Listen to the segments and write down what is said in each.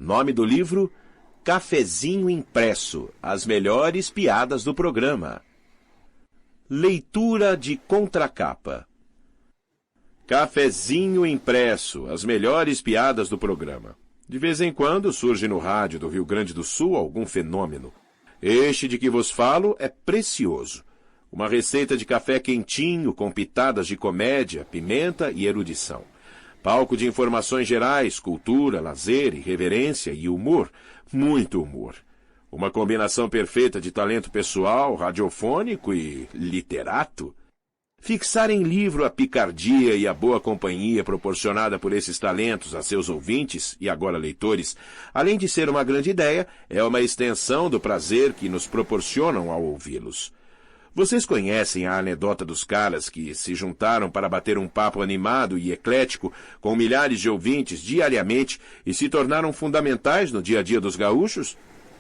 Nome do livro: Cafezinho Impresso, as melhores piadas do programa. Leitura de contracapa. Cafezinho Impresso, as melhores piadas do programa. De vez em quando surge no rádio do Rio Grande do Sul algum fenômeno. Este de que vos falo é precioso. Uma receita de café quentinho com pitadas de comédia, pimenta e erudição. Palco de informações gerais, cultura, lazer, irreverência e humor. Muito humor. Uma combinação perfeita de talento pessoal, radiofônico e literato. Fixar em livro a picardia e a boa companhia proporcionada por esses talentos a seus ouvintes e agora leitores, além de ser uma grande ideia, é uma extensão do prazer que nos proporcionam ao ouvi-los. Vocês conhecem a anedota dos caras que se juntaram para bater um papo animado e eclético com milhares de ouvintes diariamente e se tornaram fundamentais no dia a dia dos gaúchos?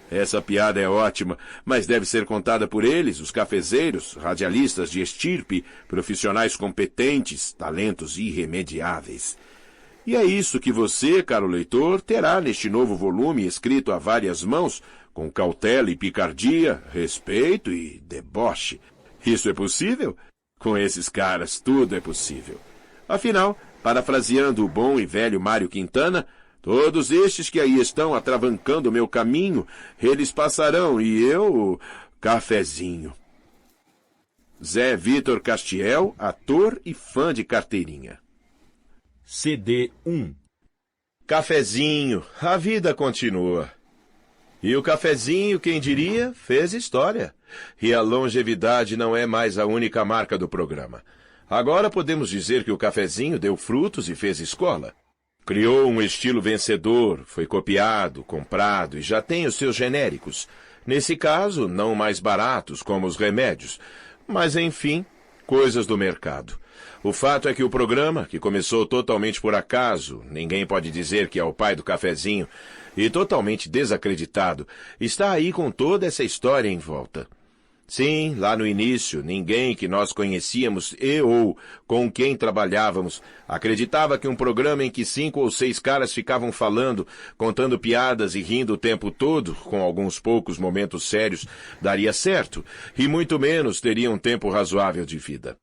Essa piada é ótima, mas deve ser contada por eles, os cafezeiros, radialistas de estirpe, profissionais competentes, talentos irremediáveis. E é isso que você, caro leitor, terá neste novo volume escrito a várias mãos, com cautela e picardia, respeito e deboche. Isso é possível? Com esses caras tudo é possível. Afinal, parafraseando o bom e velho Mário Quintana, todos estes que aí estão atravancando o meu caminho, eles passarão e eu... cafezinho. Zé Vitor Castiel, ator e fã de carteirinha. CD 1. Cafezinho, a vida continua. E o cafezinho, quem diria, fez história. E a longevidade não é mais a única marca do programa. Agora podemos dizer que o cafezinho deu frutos e fez escola. Criou um estilo vencedor, foi copiado, comprado e já tem os seus genéricos. Nesse caso, não mais baratos como os remédios, mas enfim, coisas do mercado. O fato é que o programa, que começou totalmente por acaso, ninguém pode dizer que é o pai do cafezinho, e totalmente desacreditado, está aí com toda essa história em volta. Sim, lá no início, ninguém que nós conhecíamos e ou com quem trabalhávamos acreditava que um programa em que 5 ou 6 caras ficavam falando, contando piadas e rindo o tempo todo, com alguns poucos momentos sérios, daria certo, e muito menos teria um tempo razoável de vida.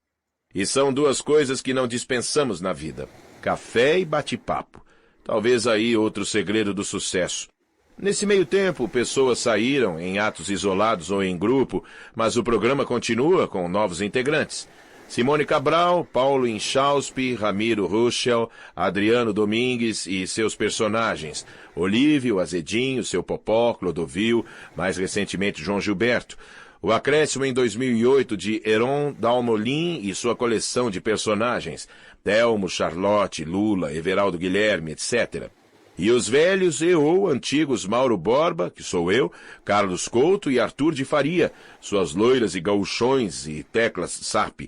E são duas coisas que não dispensamos na vida: café e bate-papo. Talvez aí outro segredo do sucesso. Nesse meio tempo, pessoas saíram em atos isolados ou em grupo, mas o programa continua com novos integrantes. Simone Cabral, Paulo Inchauspe, Ramiro Ruschel, Adriano Domingues e seus personagens, Olívio, Azedinho, seu Popó, Clodovil, mais recentemente João Gilberto. O acréscimo em 2008 de Heron Dalmolin e sua coleção de personagens, Telmo, Charlotte, Lula, Everaldo Guilherme, etc. E os velhos e ou antigos Mauro Borba, que sou eu, Carlos Couto e Arthur de Faria, suas loiras e gauchões e teclas Sarp.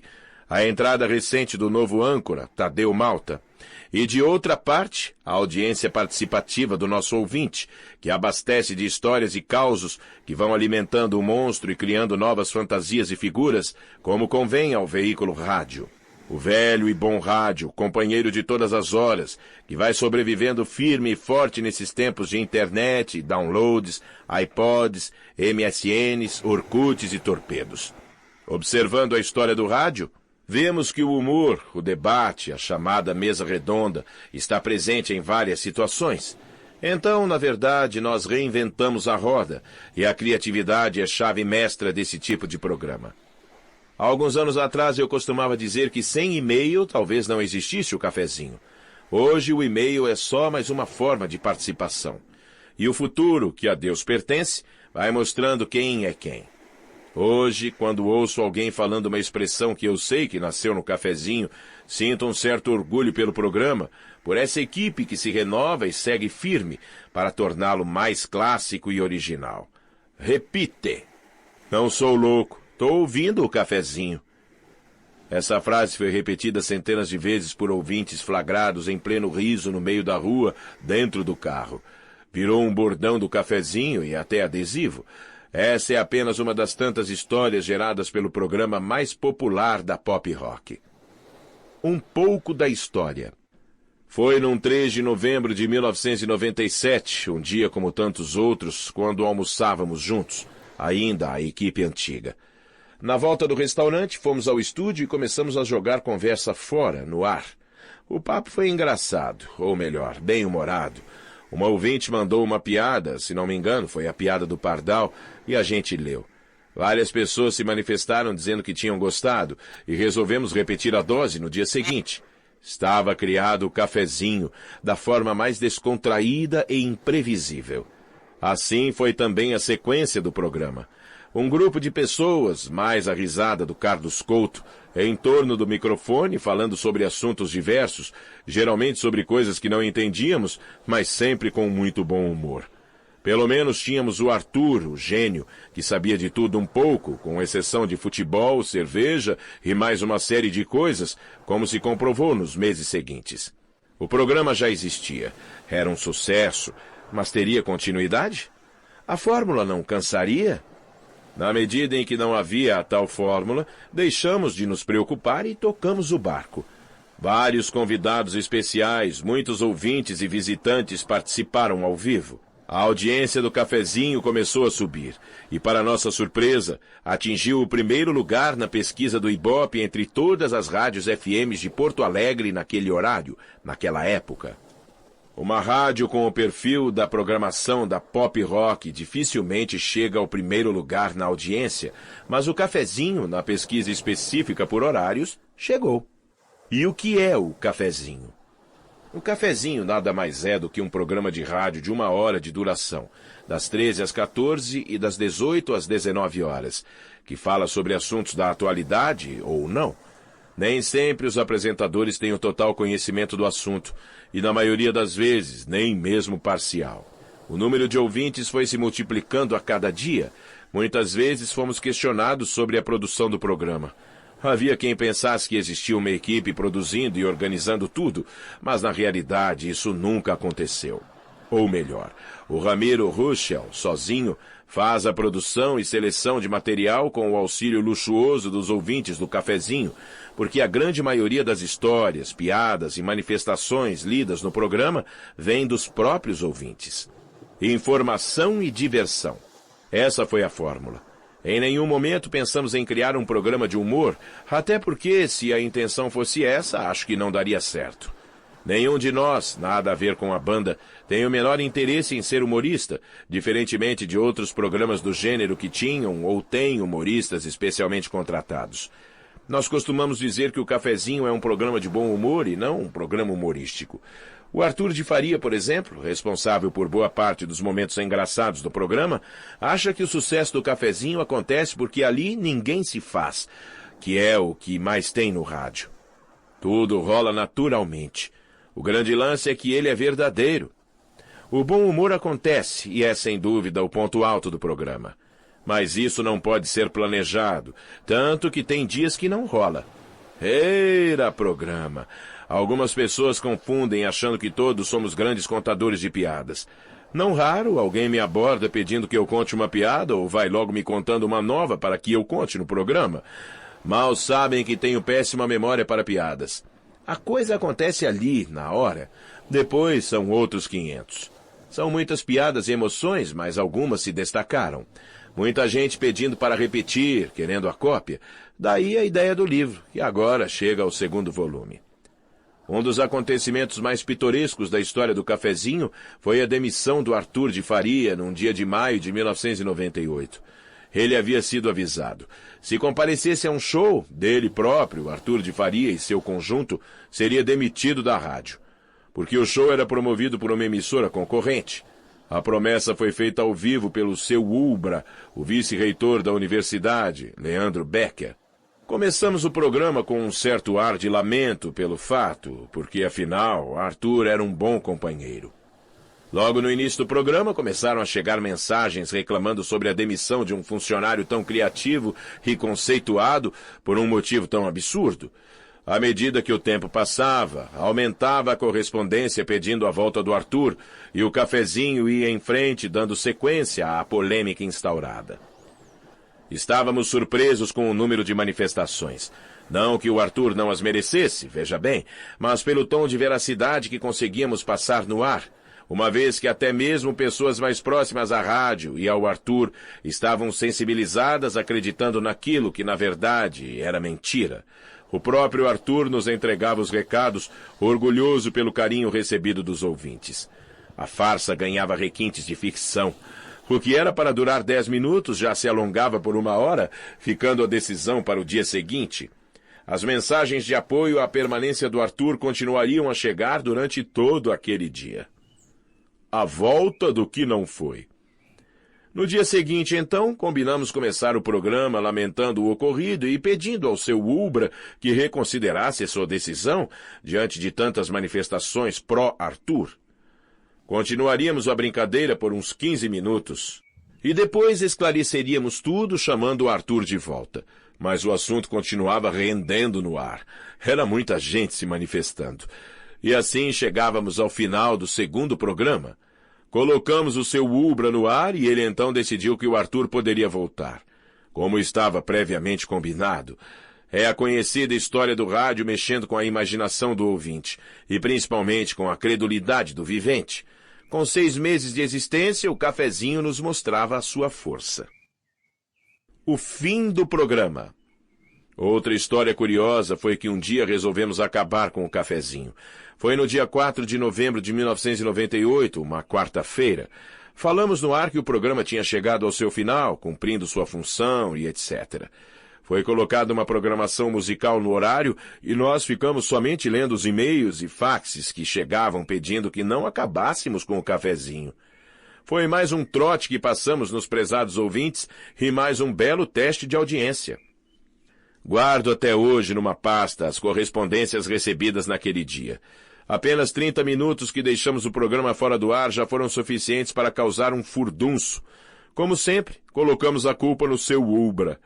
A entrada recente do novo âncora, Tadeu Malta. E de outra parte, a audiência participativa do nosso ouvinte, que abastece de histórias e causos que vão alimentando o monstro e criando novas fantasias e figuras, como convém ao veículo rádio. O velho e bom rádio, companheiro de todas as horas, que vai sobrevivendo firme e forte nesses tempos de internet, downloads, iPods, MSNs, Orkuts e torpedos. Observando a história do rádio, vemos que o humor, o debate, a chamada mesa redonda, está presente em várias situações. Então, na verdade, nós reinventamos a roda, e a criatividade é chave mestra desse tipo de programa. Há alguns anos atrás eu costumava dizer que sem e-mail talvez não existisse o cafezinho. Hoje o e-mail é só mais uma forma de participação. E o futuro, que a Deus pertence, vai mostrando quem é quem. Hoje, quando ouço alguém falando uma expressão que eu sei que nasceu no cafezinho, sinto um certo orgulho pelo programa, por essa equipe que se renova e segue firme para torná-lo mais clássico e original. Repite. Não sou louco. Estou ouvindo o cafezinho. Essa frase foi repetida centenas de vezes por ouvintes flagrados em pleno riso no meio da rua, dentro do carro. Virou um bordão do cafezinho e até adesivo. Essa é apenas uma das tantas histórias geradas pelo programa mais popular da pop rock. Um pouco da história. Foi num 3 de novembro de 1997, um dia como tantos outros, quando almoçávamos juntos, ainda a equipe antiga. Na volta do restaurante, fomos ao estúdio e começamos a jogar conversa fora, no ar. O papo foi engraçado, ou melhor, bem-humorado. Uma ouvinte mandou uma piada, se não me engano, foi a piada do Pardal, e a gente leu. Várias pessoas se manifestaram dizendo que tinham gostado, e resolvemos repetir a dose no dia seguinte. Estava criado o cafezinho, da forma mais descontraída e imprevisível. Assim foi também a sequência do programa. Um grupo de pessoas, mais a risada do Carlos Couto, em torno do microfone, falando sobre assuntos diversos, geralmente sobre coisas que não entendíamos, mas sempre com muito bom humor. Pelo menos tínhamos o Arthur, o gênio, que sabia de tudo um pouco, com exceção de futebol, cerveja e mais uma série de coisas, como se comprovou nos meses seguintes. O programa já existia, era um sucesso, mas teria continuidade? A fórmula não cansaria? Na medida em que não havia a tal fórmula, deixamos de nos preocupar e tocamos o barco. Vários convidados especiais, muitos ouvintes e visitantes participaram ao vivo. A audiência do cafezinho começou a subir e, para nossa surpresa, atingiu o primeiro lugar na pesquisa do Ibope entre todas as rádios FMs de Porto Alegre naquele horário, naquela época. Uma rádio com o perfil da programação da pop rock dificilmente chega ao primeiro lugar na audiência, mas o cafezinho, na pesquisa específica por horários, chegou. E o que é o cafezinho? O cafezinho nada mais é do que um programa de rádio de 1 hora de duração, das 13 às 14 e das 18 às 19 horas, que fala sobre assuntos da atualidade ou não. Nem sempre os apresentadores têm o total conhecimento do assunto, e na maioria das vezes, nem mesmo parcial. O número de ouvintes foi se multiplicando a cada dia. Muitas vezes fomos questionados sobre a produção do programa. Havia quem pensasse que existia uma equipe produzindo e organizando tudo, mas na realidade isso nunca aconteceu. Ou melhor, o Ramiro Ruschel, sozinho, faz a produção e seleção de material com o auxílio luxuoso dos ouvintes do cafezinho, porque a grande maioria das histórias, piadas e manifestações lidas no programa vem dos próprios ouvintes. Informação e diversão. Essa foi a fórmula. Em nenhum momento pensamos em criar um programa de humor, até porque, se a intenção fosse essa, acho que não daria certo. Nenhum de nós, nada a ver com a banda, tem o menor interesse em ser humorista, diferentemente de outros programas do gênero que tinham ou têm humoristas especialmente contratados. Nós costumamos dizer que o Cafezinho é um programa de bom humor e não um programa humorístico. O Arthur de Faria, por exemplo, responsável por boa parte dos momentos engraçados do programa, acha que o sucesso do Cafezinho acontece porque ali ninguém se faz, que é o que mais tem no rádio. Tudo rola naturalmente. O grande lance é que ele é verdadeiro. O bom humor acontece e é, sem dúvida, o ponto alto do programa. Mas isso não pode ser planejado, tanto que tem dias que não rola. Eira programa! Algumas pessoas confundem achando que todos somos grandes contadores de piadas. Não raro, alguém me aborda pedindo que eu conte uma piada ou vai logo me contando uma nova para que eu conte no programa. Mal sabem que tenho péssima memória para piadas. A coisa acontece ali, na hora. Depois são outros 500. São muitas piadas e emoções, mas algumas se destacaram. Muita gente pedindo para repetir, querendo a cópia. Daí a ideia do livro, que agora chega ao 2º volume. Um dos acontecimentos mais pitorescos da história do Cafezinho foi a demissão do Arthur de Faria num dia de maio de 1998. Ele havia sido avisado. Se comparecesse a um show dele próprio, Arthur de Faria e seu conjunto, seria demitido da rádio. Porque o show era promovido por uma emissora concorrente. A promessa foi feita ao vivo pelo seu Ulbra, o vice-reitor da universidade, Leandro Becker. Começamos o programa com um certo ar de lamento pelo fato, porque, afinal, Arthur era um bom companheiro. Logo no início do programa, começaram a chegar mensagens reclamando sobre a demissão de um funcionário tão criativo e conceituado por um motivo tão absurdo. À medida que o tempo passava, aumentava a correspondência pedindo a volta do Arthur, e o Cafezinho ia em frente, dando sequência à polêmica instaurada. Estávamos surpresos com o número de manifestações. Não que o Arthur não as merecesse, veja bem, mas pelo tom de veracidade que conseguíamos passar no ar, uma vez que até mesmo pessoas mais próximas à rádio e ao Arthur estavam sensibilizadas acreditando naquilo que, na verdade, era mentira. O próprio Arthur nos entregava os recados, orgulhoso pelo carinho recebido dos ouvintes. A farsa ganhava requintes de ficção. O que era para durar 10 minutos já se alongava por 1 hora, ficando a decisão para o dia seguinte. As mensagens de apoio à permanência do Arthur continuariam a chegar durante todo aquele dia. A volta do que não foi. No dia seguinte, então, combinamos começar o programa lamentando o ocorrido e pedindo ao seu Ubra que reconsiderasse a sua decisão diante de tantas manifestações pró-Arthur. Continuaríamos a brincadeira por uns 15 minutos e depois esclareceríamos tudo chamando o Arthur de volta. Mas o assunto continuava rendendo no ar. Era muita gente se manifestando. E assim chegávamos ao final do segundo programa. Colocamos o seu Ubra no ar e ele então decidiu que o Arthur poderia voltar. Como estava previamente combinado. É a conhecida história do rádio mexendo com a imaginação do ouvinte, e principalmente com a credulidade do vivente. Com 6 meses de existência, o cafezinho nos mostrava a sua força. O fim do programa. Outra história curiosa foi que um dia resolvemos acabar com o cafezinho. Foi no dia 4 de novembro de 1998, uma quarta-feira. Falamos no ar que o programa tinha chegado ao seu final, cumprindo sua função e etc. Foi colocada uma programação musical no horário e nós ficamos somente lendo os e-mails e faxes que chegavam pedindo que não acabássemos com o cafezinho. Foi mais um trote que passamos nos prezados ouvintes e mais um belo teste de audiência. Guardo até hoje numa pasta as correspondências recebidas naquele dia. Apenas 30 minutos que deixamos o programa fora do ar já foram suficientes para causar um furdunço. Como sempre, colocamos a culpa no seu Ubra.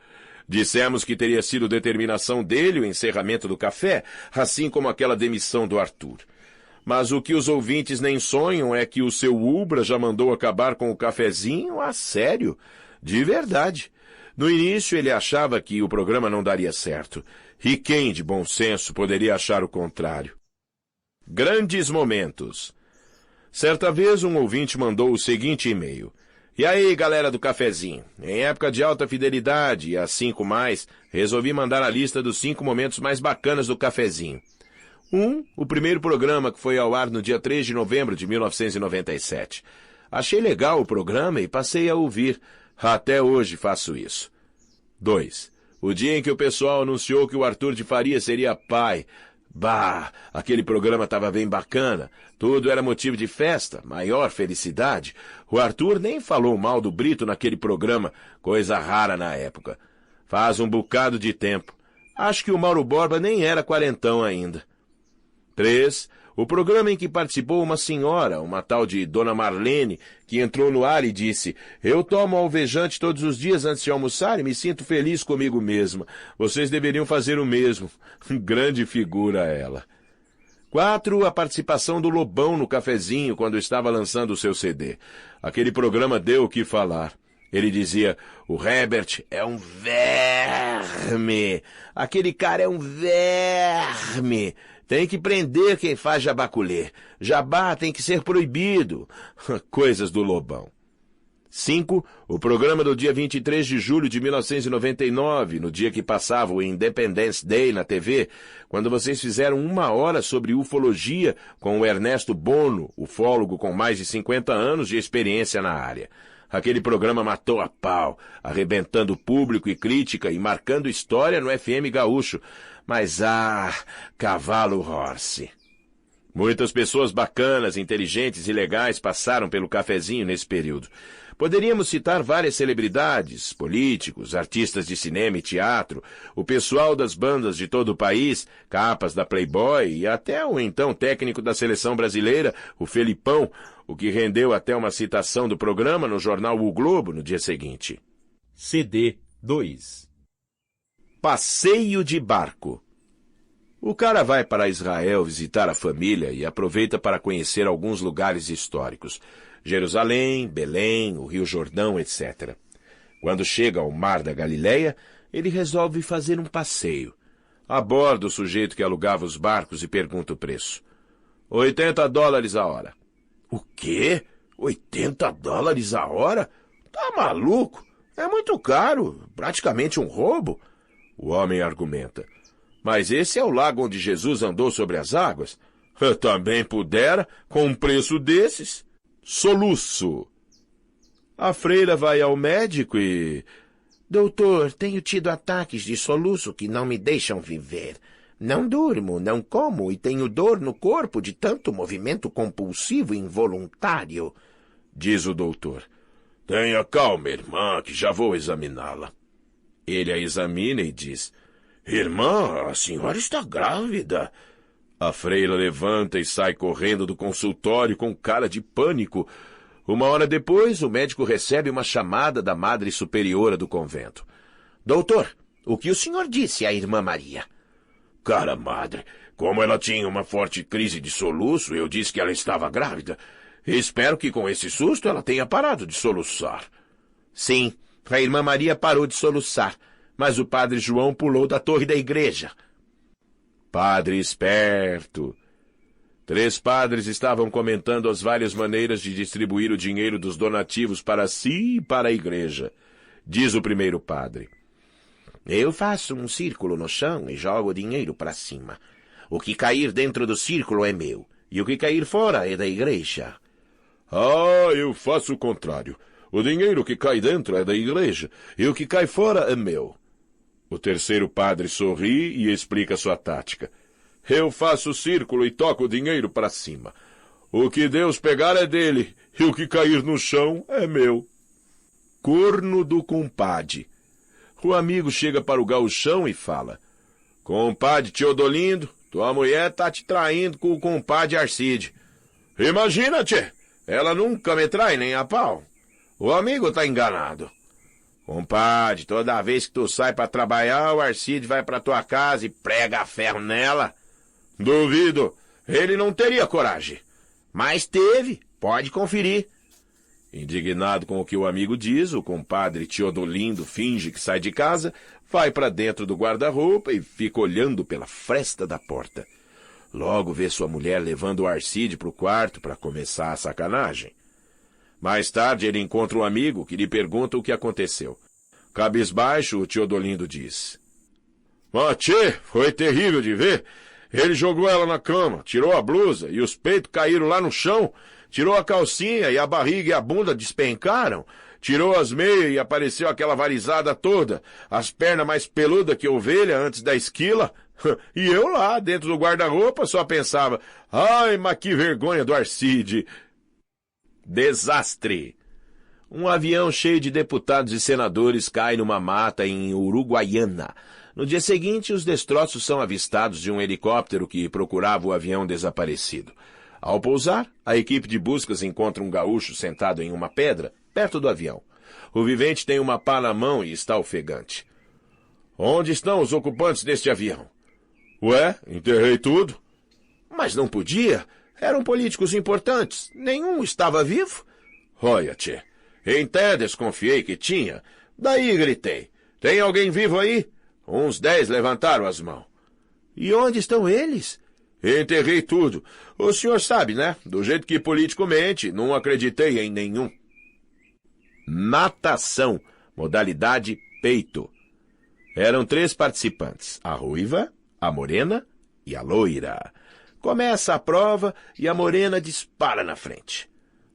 Dissemos que teria sido determinação dele o encerramento do café, assim como aquela demissão do Arthur. Mas o que os ouvintes nem sonham é que o seu Ubra já mandou acabar com o cafezinho a sério, de verdade. No início ele achava que o programa não daria certo. E quem de bom senso poderia achar o contrário? Grandes momentos. Certa vez um ouvinte mandou o seguinte e-mail. E aí, galera do cafezinho, em época de alta fidelidade e às 5 mais, resolvi mandar a lista dos 5 momentos mais bacanas do cafezinho. 1. O primeiro programa que foi ao ar no dia 3 de novembro de 1997. Achei legal o programa e passei a ouvir. Até hoje faço isso. 2. O dia em que o pessoal anunciou que o Arthur de Faria seria pai. Bah, aquele programa estava bem bacana. Tudo era motivo de festa, maior felicidade. O Arthur nem falou mal do Brito naquele programa, coisa rara na época. Faz um bocado de tempo. Acho que o Mauro Borba nem era quarentão ainda. 3. O programa em que participou uma senhora, uma tal de Dona Marlene, que entrou no ar e disse: eu tomo alvejante todos os dias antes de almoçar e me sinto feliz comigo mesma. Vocês deveriam fazer o mesmo. Grande figura ela. 4. A participação do Lobão no cafezinho quando estava lançando o seu CD. Aquele programa deu o que falar. Ele dizia: o Herbert é um verme. Aquele cara é um verme. Tem que prender quem faz jabaculê. Jabá tem que ser proibido. Coisas do Lobão. 5. O programa do dia 23 de julho de 1999, no dia que passava o Independence Day na TV, quando vocês fizeram 1 hora sobre ufologia com o Ernesto Bono, ufólogo com mais de 50 anos de experiência na área. Aquele programa matou a pau, arrebentando público e crítica e marcando história no FM Gaúcho. Mas, cavalo horse. Muitas pessoas bacanas, inteligentes e legais passaram pelo cafezinho nesse período. Poderíamos citar várias celebridades, políticos, artistas de cinema e teatro, o pessoal das bandas de todo o país, capas da Playboy e até o então técnico da seleção brasileira, o Felipão, o que rendeu até uma citação do programa no jornal O Globo no dia seguinte. CD 2. Passeio de barco. O cara vai para Israel visitar a família e aproveita para conhecer alguns lugares históricos. Jerusalém, Belém, o Rio Jordão, etc. Quando chega ao Mar da Galileia, ele resolve fazer um passeio. Aborda o sujeito que alugava os barcos e pergunta o preço. $80 a hora. O quê? $80 a hora? Tá maluco? É muito caro, praticamente um roubo. O homem argumenta. Mas esse é o lago onde Jesus andou sobre as águas. Eu também pudera, com um preço desses. Soluço. A freira vai ao médico e... Doutor, tenho tido ataques de soluço que não me deixam viver. Não durmo, não como e tenho dor no corpo de tanto movimento compulsivo e involuntário. Diz o doutor. Tenha calma, irmã, que já vou examiná-la. Ele a examina e diz. Irmã, a senhora está grávida. A freira levanta e sai correndo do consultório com cara de pânico. Uma hora depois, o médico recebe uma chamada da madre superiora do convento. Doutor, o que o senhor disse à irmã Maria? Cara madre, como ela tinha uma forte crise de soluço, eu disse que ela estava grávida. Espero que com esse susto ela tenha parado de soluçar. Sim, a irmã Maria parou de soluçar, mas o padre João pulou da torre da igreja. Padre esperto. 3 padres estavam comentando as várias maneiras de distribuir o dinheiro dos donativos para si e para a igreja. Diz o primeiro padre. Eu faço um círculo no chão e jogo o dinheiro para cima. O que cair dentro do círculo é meu, e o que cair fora é da igreja. Eu faço o contrário. O dinheiro que cai dentro é da igreja, e o que cai fora é meu. O terceiro padre sorri e explica sua tática. Eu faço o círculo e toco o dinheiro para cima. O que Deus pegar é dele, e o que cair no chão é meu. Corno do compadre. O amigo chega para o gauchão e fala. Compadre Teodolindo, tua mulher tá te traindo com o compadre Arcide. Imagina, tchê, ela nunca me trai nem a pau. O amigo tá enganado. Compadre, toda vez que tu sai para trabalhar, o Arcide vai para tua casa e prega ferro nela. Duvido. Ele não teria coragem. Mas teve. Pode conferir. Indignado com o que o amigo diz, o compadre Teodolindo finge que sai de casa, vai para dentro do guarda-roupa e fica olhando pela fresta da porta. Logo vê sua mulher levando o Arcide para o quarto para começar a sacanagem. Mais tarde ele encontra um amigo que lhe pergunta o que aconteceu. Cabisbaixo, o Teodolindo diz. Tchê, foi terrível de ver. Ele jogou ela na cama, tirou a blusa e os peitos caíram lá no chão, tirou a calcinha e a barriga e a bunda despencaram, tirou as meias e apareceu aquela varizada toda, as pernas mais peludas que ovelha antes da esquila. E eu lá, dentro do guarda-roupa, só pensava, ai, mas que vergonha do Arcide. Desastre. Um avião cheio de deputados e senadores cai numa mata em Uruguaiana. No dia seguinte, os destroços são avistados de um helicóptero que procurava o avião desaparecido. Ao pousar, a equipe de buscas encontra um gaúcho sentado em uma pedra, perto do avião. O vivente tem uma pá na mão e está ofegante. Onde estão os ocupantes deste avião? Ué, enterrei tudo. Mas não podia. Eram políticos importantes. Nenhum estava vivo. Olha, tchê, até desconfiei que tinha. Daí gritei. Tem alguém vivo aí? Uns 10 levantaram as mãos. E onde estão eles? Enterrei tudo. O senhor sabe, né? Do jeito que político mente, não acreditei em nenhum. Natação, modalidade peito. Eram 3 participantes, a ruiva, a morena e a loira. Começa a prova e a morena dispara na frente.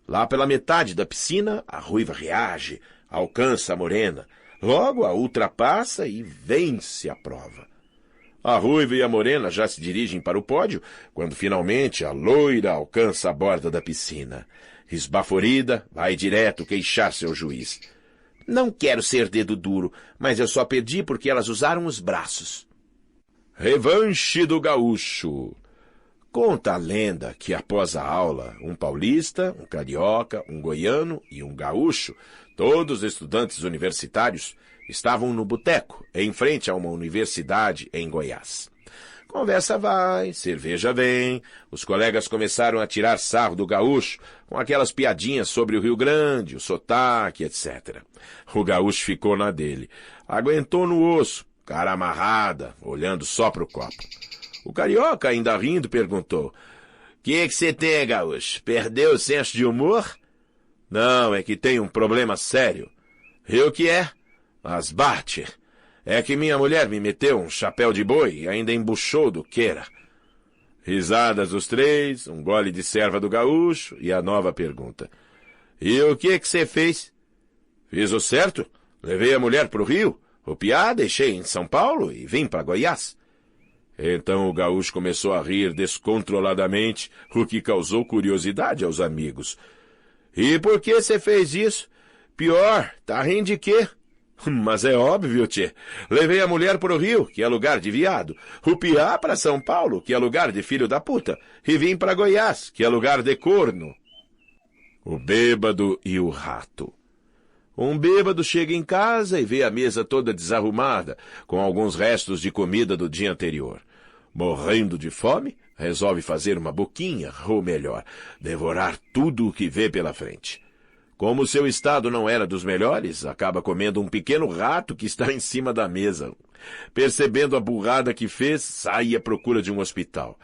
Lá pela metade da piscina, a ruiva reage, alcança a morena. Logo a ultrapassa e vence a prova. A ruiva e a morena já se dirigem para o pódio, quando finalmente a loira alcança a borda da piscina. Esbaforida, vai direto queixar seu juiz. Não quero ser dedo duro, mas eu só perdi porque elas usaram os braços. Revanche do gaúcho. Conta a lenda que após a aula, um paulista, um carioca, um goiano e um gaúcho, todos estudantes universitários, estavam no boteco, em frente a uma universidade em Goiás. Conversa vai, cerveja vem, os colegas começaram a tirar sarro do gaúcho, com aquelas piadinhas sobre o Rio Grande, o sotaque, etc. O gaúcho ficou na dele, aguentou no osso, cara amarrada, olhando só pro copo. O carioca, ainda rindo, perguntou: que você tem, gaúcho? Perdeu o senso de humor? Não, é que tem um problema sério. E o que é? As bate. É que minha mulher me meteu um chapéu de boi e ainda embuchou do queira. Risadas dos três, um gole de serva do gaúcho e a nova pergunta: e o que você fez? Fiz o certo. Levei a mulher pro Rio, o piá deixei em São Paulo e vim para Goiás. Então o gaúcho começou a rir descontroladamente, o que causou curiosidade aos amigos. E por que você fez isso? Pior, tá rindo de quê? Mas é óbvio, tchê. Levei a mulher pro Rio, que é lugar de viado, o piá para São Paulo, que é lugar de filho da puta, e vim para Goiás, que é lugar de corno. O bêbado e o rato. Um bêbado chega em casa e vê a mesa toda desarrumada, com alguns restos de comida do dia anterior. Morrendo de fome, resolve fazer uma boquinha, ou melhor, devorar tudo o que vê pela frente. Como seu estado não era dos melhores, acaba comendo um pequeno rato que está em cima da mesa. Percebendo a burrada que fez, sai à procura de um hospital.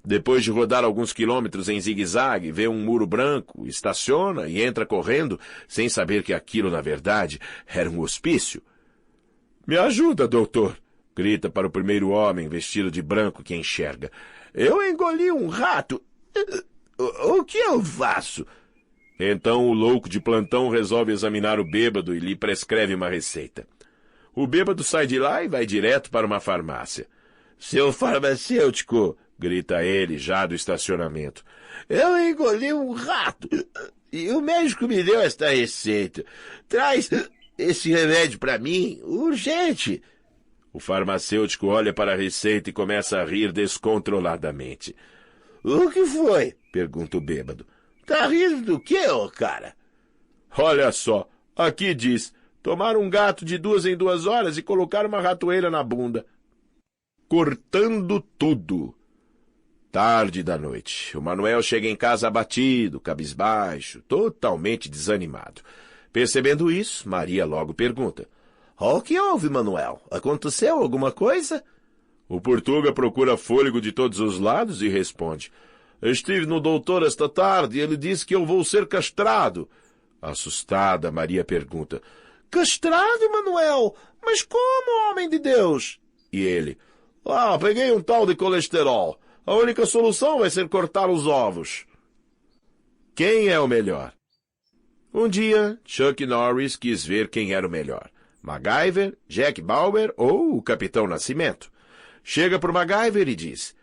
Depois de rodar alguns quilômetros em zigue-zague, vê um muro branco, estaciona e entra correndo, sem saber que aquilo, na verdade, era um hospício. Me ajuda, doutor, grita para o primeiro homem vestido de branco que enxerga. Eu engoli um rato. O que eu faço? Então o louco de plantão resolve examinar o bêbado e lhe prescreve uma receita. O bêbado sai de lá e vai direto para uma farmácia. Seu farmacêutico, grita ele já do estacionamento. Eu engoli um rato e o médico me deu esta receita. Traz esse remédio para mim, urgente. O farmacêutico olha para a receita e começa a rir descontroladamente. O que foi? Pergunta o bêbado. Tá rindo do quê, ô cara? Olha só, aqui diz, tomar um gato de 2 em 2 horas e colocar uma ratoeira na bunda. Cortando tudo. Tarde da noite, o Manuel chega em casa abatido, cabisbaixo, totalmente desanimado. Percebendo isso, Maria logo pergunta. O que houve, Manuel? Aconteceu alguma coisa? O Portuga procura fôlego de todos os lados e responde. Estive no doutor esta tarde e ele disse que eu vou ser castrado. Assustada, Maria pergunta. Castrado, Manuel? Mas como, homem de Deus? E ele. Peguei um tal de colesterol. A única solução vai ser cortar os ovos. Quem é o melhor? Um dia, Chuck Norris quis ver quem era o melhor. MacGyver, Jack Bauer ou o Capitão Nascimento. Chega para o MacGyver e diz...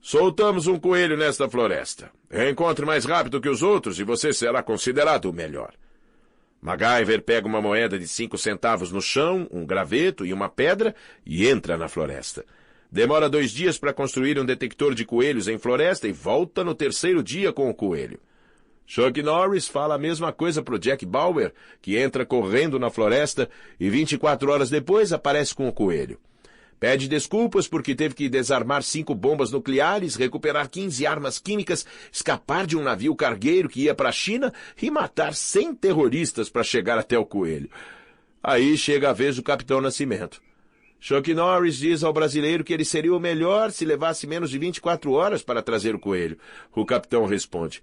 Soltamos um coelho nesta floresta. Encontre mais rápido que os outros e você será considerado o melhor. MacGyver pega uma moeda de 5 centavos no chão, um graveto e uma pedra e entra na floresta. Demora 2 dias para construir um detector de coelhos em floresta e volta no 3º dia com o coelho. Chuck Norris fala a mesma coisa para o Jack Bauer, que entra correndo na floresta e 24 horas depois aparece com o coelho. Pede desculpas porque teve que desarmar 5 bombas nucleares, recuperar 15 armas químicas, escapar de um navio cargueiro que ia para a China e matar 100 terroristas para chegar até o coelho. Aí chega a vez do Capitão Nascimento. Chuck Norris diz ao brasileiro que ele seria o melhor se levasse menos de 24 horas para trazer o coelho. O capitão responde.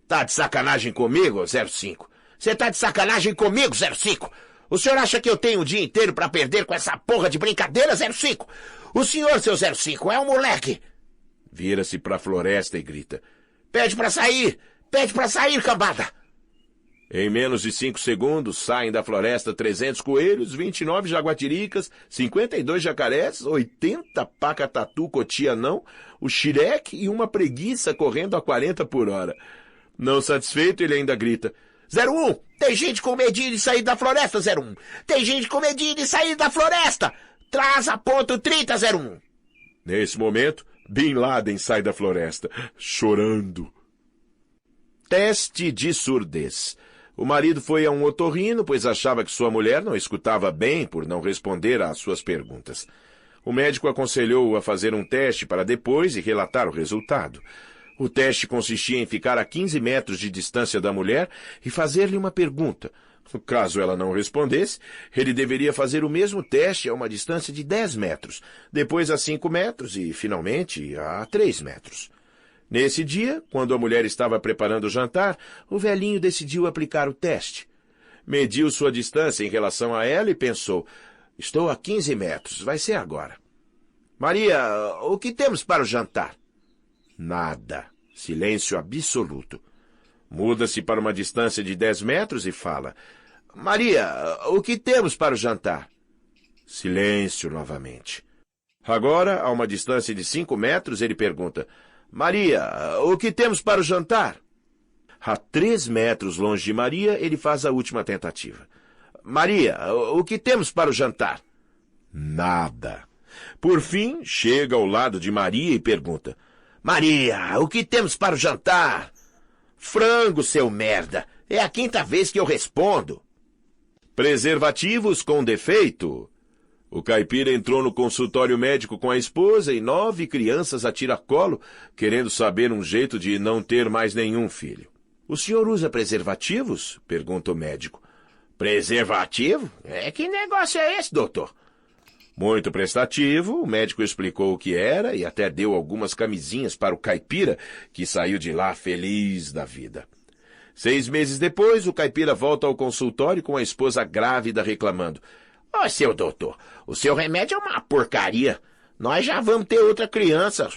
Tá de sacanagem comigo, 05? Você tá de sacanagem comigo, 05? O senhor acha que eu tenho o dia inteiro para perder com essa porra de brincadeira, 05? O senhor, seu 05, é um moleque. Vira-se para a floresta e grita. Pede para sair! Pede para sair, cambada! Em menos de 5 segundos, saem da floresta 300 coelhos, 29 jaguatiricas, 52 jacarés, 80 pacatatu cotianão, o xireque e uma preguiça correndo a 40 por hora. Não satisfeito, ele ainda grita. 01, tem gente com medinho de sair da floresta, 01. Tem gente com medinho de sair da floresta. Traz a ponto 30, 01. Nesse momento, Bin Laden sai da floresta, chorando. Teste de surdez. O marido foi a um otorrino, pois achava que sua mulher não escutava bem por não responder às suas perguntas. O médico aconselhou-o a fazer um teste para depois e relatar o resultado. O teste consistia em ficar a 15 metros de distância da mulher e fazer-lhe uma pergunta. Caso ela não respondesse, ele deveria fazer o mesmo teste a uma distância de 10 metros, depois a 5 metros e, finalmente, a 3 metros. Nesse dia, quando a mulher estava preparando o jantar, o velhinho decidiu aplicar o teste. Mediu sua distância em relação a ela e pensou, estou a 15 metros, vai ser agora. Maria, o que temos para o jantar? Nada. Silêncio absoluto. Muda-se para uma distância de 10 metros e fala, Maria, o que temos para o jantar? Silêncio novamente. Agora, a uma distância de 5 metros, ele pergunta, Maria, o que temos para o jantar? A 3 metros longe de Maria, ele faz a última tentativa. Maria, o que temos para o jantar? Nada. Por fim, chega ao lado de Maria e pergunta, Maria, o que temos para o jantar? Frango, seu merda! É a 5ª vez que eu respondo. Preservativos com defeito. O caipira entrou no consultório médico com a esposa e 9 crianças a tiracolo, querendo saber um jeito de não ter mais nenhum filho. O senhor usa preservativos? Pergunta o médico. Preservativo? Que negócio é esse, doutor? Muito prestativo, o médico explicou o que era e até deu algumas camisinhas para o caipira, que saiu de lá feliz da vida. 6 meses depois, o caipira volta ao consultório com a esposa grávida reclamando. Ô, seu doutor, o seu remédio é uma porcaria. Nós já vamos ter outra criança.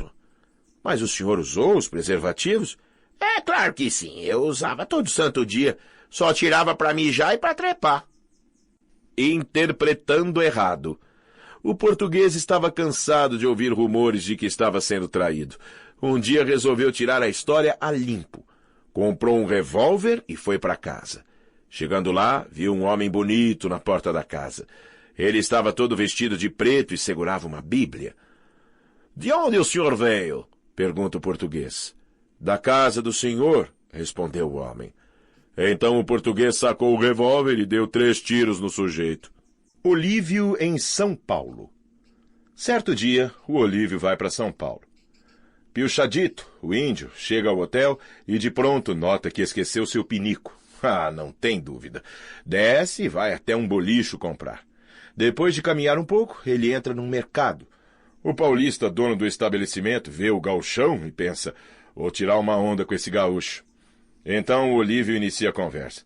Mas o senhor usou os preservativos? É claro que sim, eu usava todo santo dia. Só tirava para mijar e para trepar. Interpretando errado. O português estava cansado de ouvir rumores de que estava sendo traído. Um dia resolveu tirar a história a limpo. Comprou um revólver e foi para casa. Chegando lá, viu um homem bonito na porta da casa. Ele estava todo vestido de preto e segurava uma Bíblia. De onde o senhor veio? Pergunta o português. Da casa do senhor, respondeu o homem. Então o português sacou o revólver e deu 3 tiros no sujeito. Olívio em São Paulo. Certo dia, o Olívio vai para São Paulo. Pilchadito, o índio, chega ao hotel e de pronto nota que esqueceu seu pinico. Não tem dúvida. Desce e vai até um bolicho comprar. Depois de caminhar um pouco, ele entra num mercado. O paulista, dono do estabelecimento, vê o gauchão e pensa, vou tirar uma onda com esse gaúcho. Então o Olívio inicia a conversa.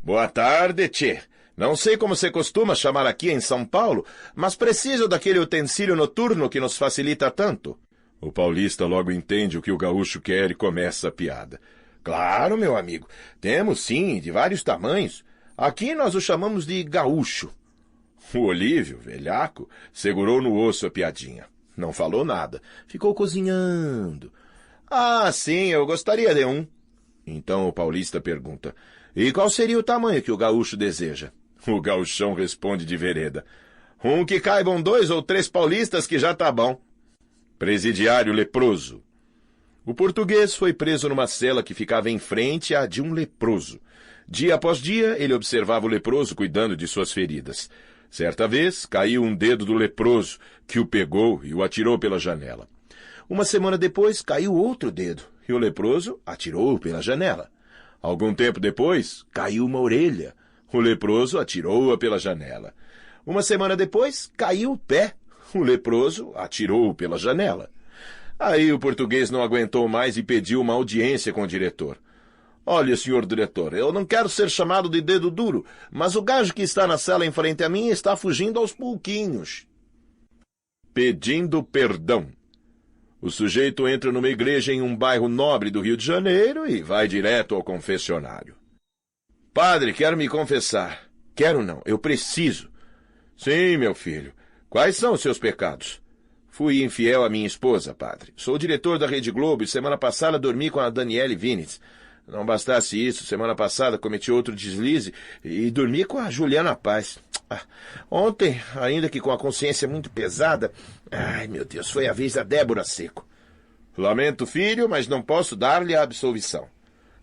Boa tarde, tchê. Não sei como você costuma chamar aqui em São Paulo, mas preciso daquele utensílio noturno que nos facilita tanto. O paulista logo entende o que o gaúcho quer e começa a piada. Claro, meu amigo. Temos sim, de vários tamanhos. Aqui nós o chamamos de gaúcho. O Olívio, velhaco, segurou no osso a piadinha. Não falou nada. Ficou cozinhando. Ah, sim, eu gostaria de um. Então o paulista pergunta, e qual seria o tamanho que o gaúcho deseja? O gauchão responde de vereda, um que caibam 2 ou 3 paulistas que já tá bom. Presidiário leproso. O português foi preso numa cela que ficava em frente à de um leproso. Dia após dia, ele observava o leproso cuidando de suas feridas. Certa vez, caiu um dedo do leproso, que o pegou e o atirou pela janela. Uma semana depois, caiu outro dedo, e o leproso atirou pela janela. Algum tempo depois, caiu uma orelha. O leproso atirou-a pela janela. Uma semana depois, caiu o pé. O leproso atirou pela janela. Aí o português não aguentou mais e pediu uma audiência com o diretor. Olha, senhor diretor, eu não quero ser chamado de dedo duro, mas o gajo que está na cela em frente a mim está fugindo aos pouquinhos. Pedindo perdão. O sujeito entra numa igreja em um bairro nobre do Rio de Janeiro e vai direto ao confessionário. Padre, quero me confessar. Quero não, eu preciso. Sim, meu filho. Quais são os seus pecados? Fui infiel à minha esposa, padre. Sou diretor da Rede Globo e semana passada dormi com a Daniele Vinitz. Não bastasse isso, semana passada cometi outro deslize e dormi com a Juliana Paz. Ontem, ainda que com a consciência muito pesada, ai, meu Deus, foi a vez da Débora Seco. Lamento, filho, mas não posso dar-lhe a absolvição.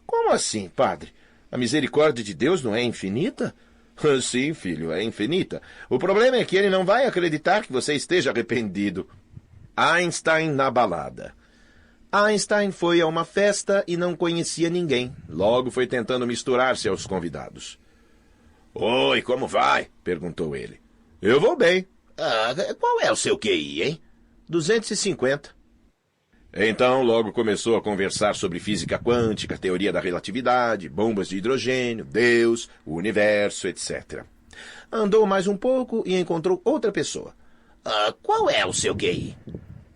Como assim, padre? A misericórdia de Deus não é infinita? Sim, filho, é infinita. O problema é que ele não vai acreditar que você esteja arrependido. Einstein na balada. Einstein foi a uma festa e não conhecia ninguém. Logo foi tentando misturar-se aos convidados. Oi, como vai? Perguntou ele. Eu vou bem. Qual é o seu QI, hein? 250. Então, logo começou a conversar sobre física quântica, teoria da relatividade, bombas de hidrogênio, Deus, o universo, etc. Andou mais um pouco e encontrou outra pessoa. Qual é o seu QI?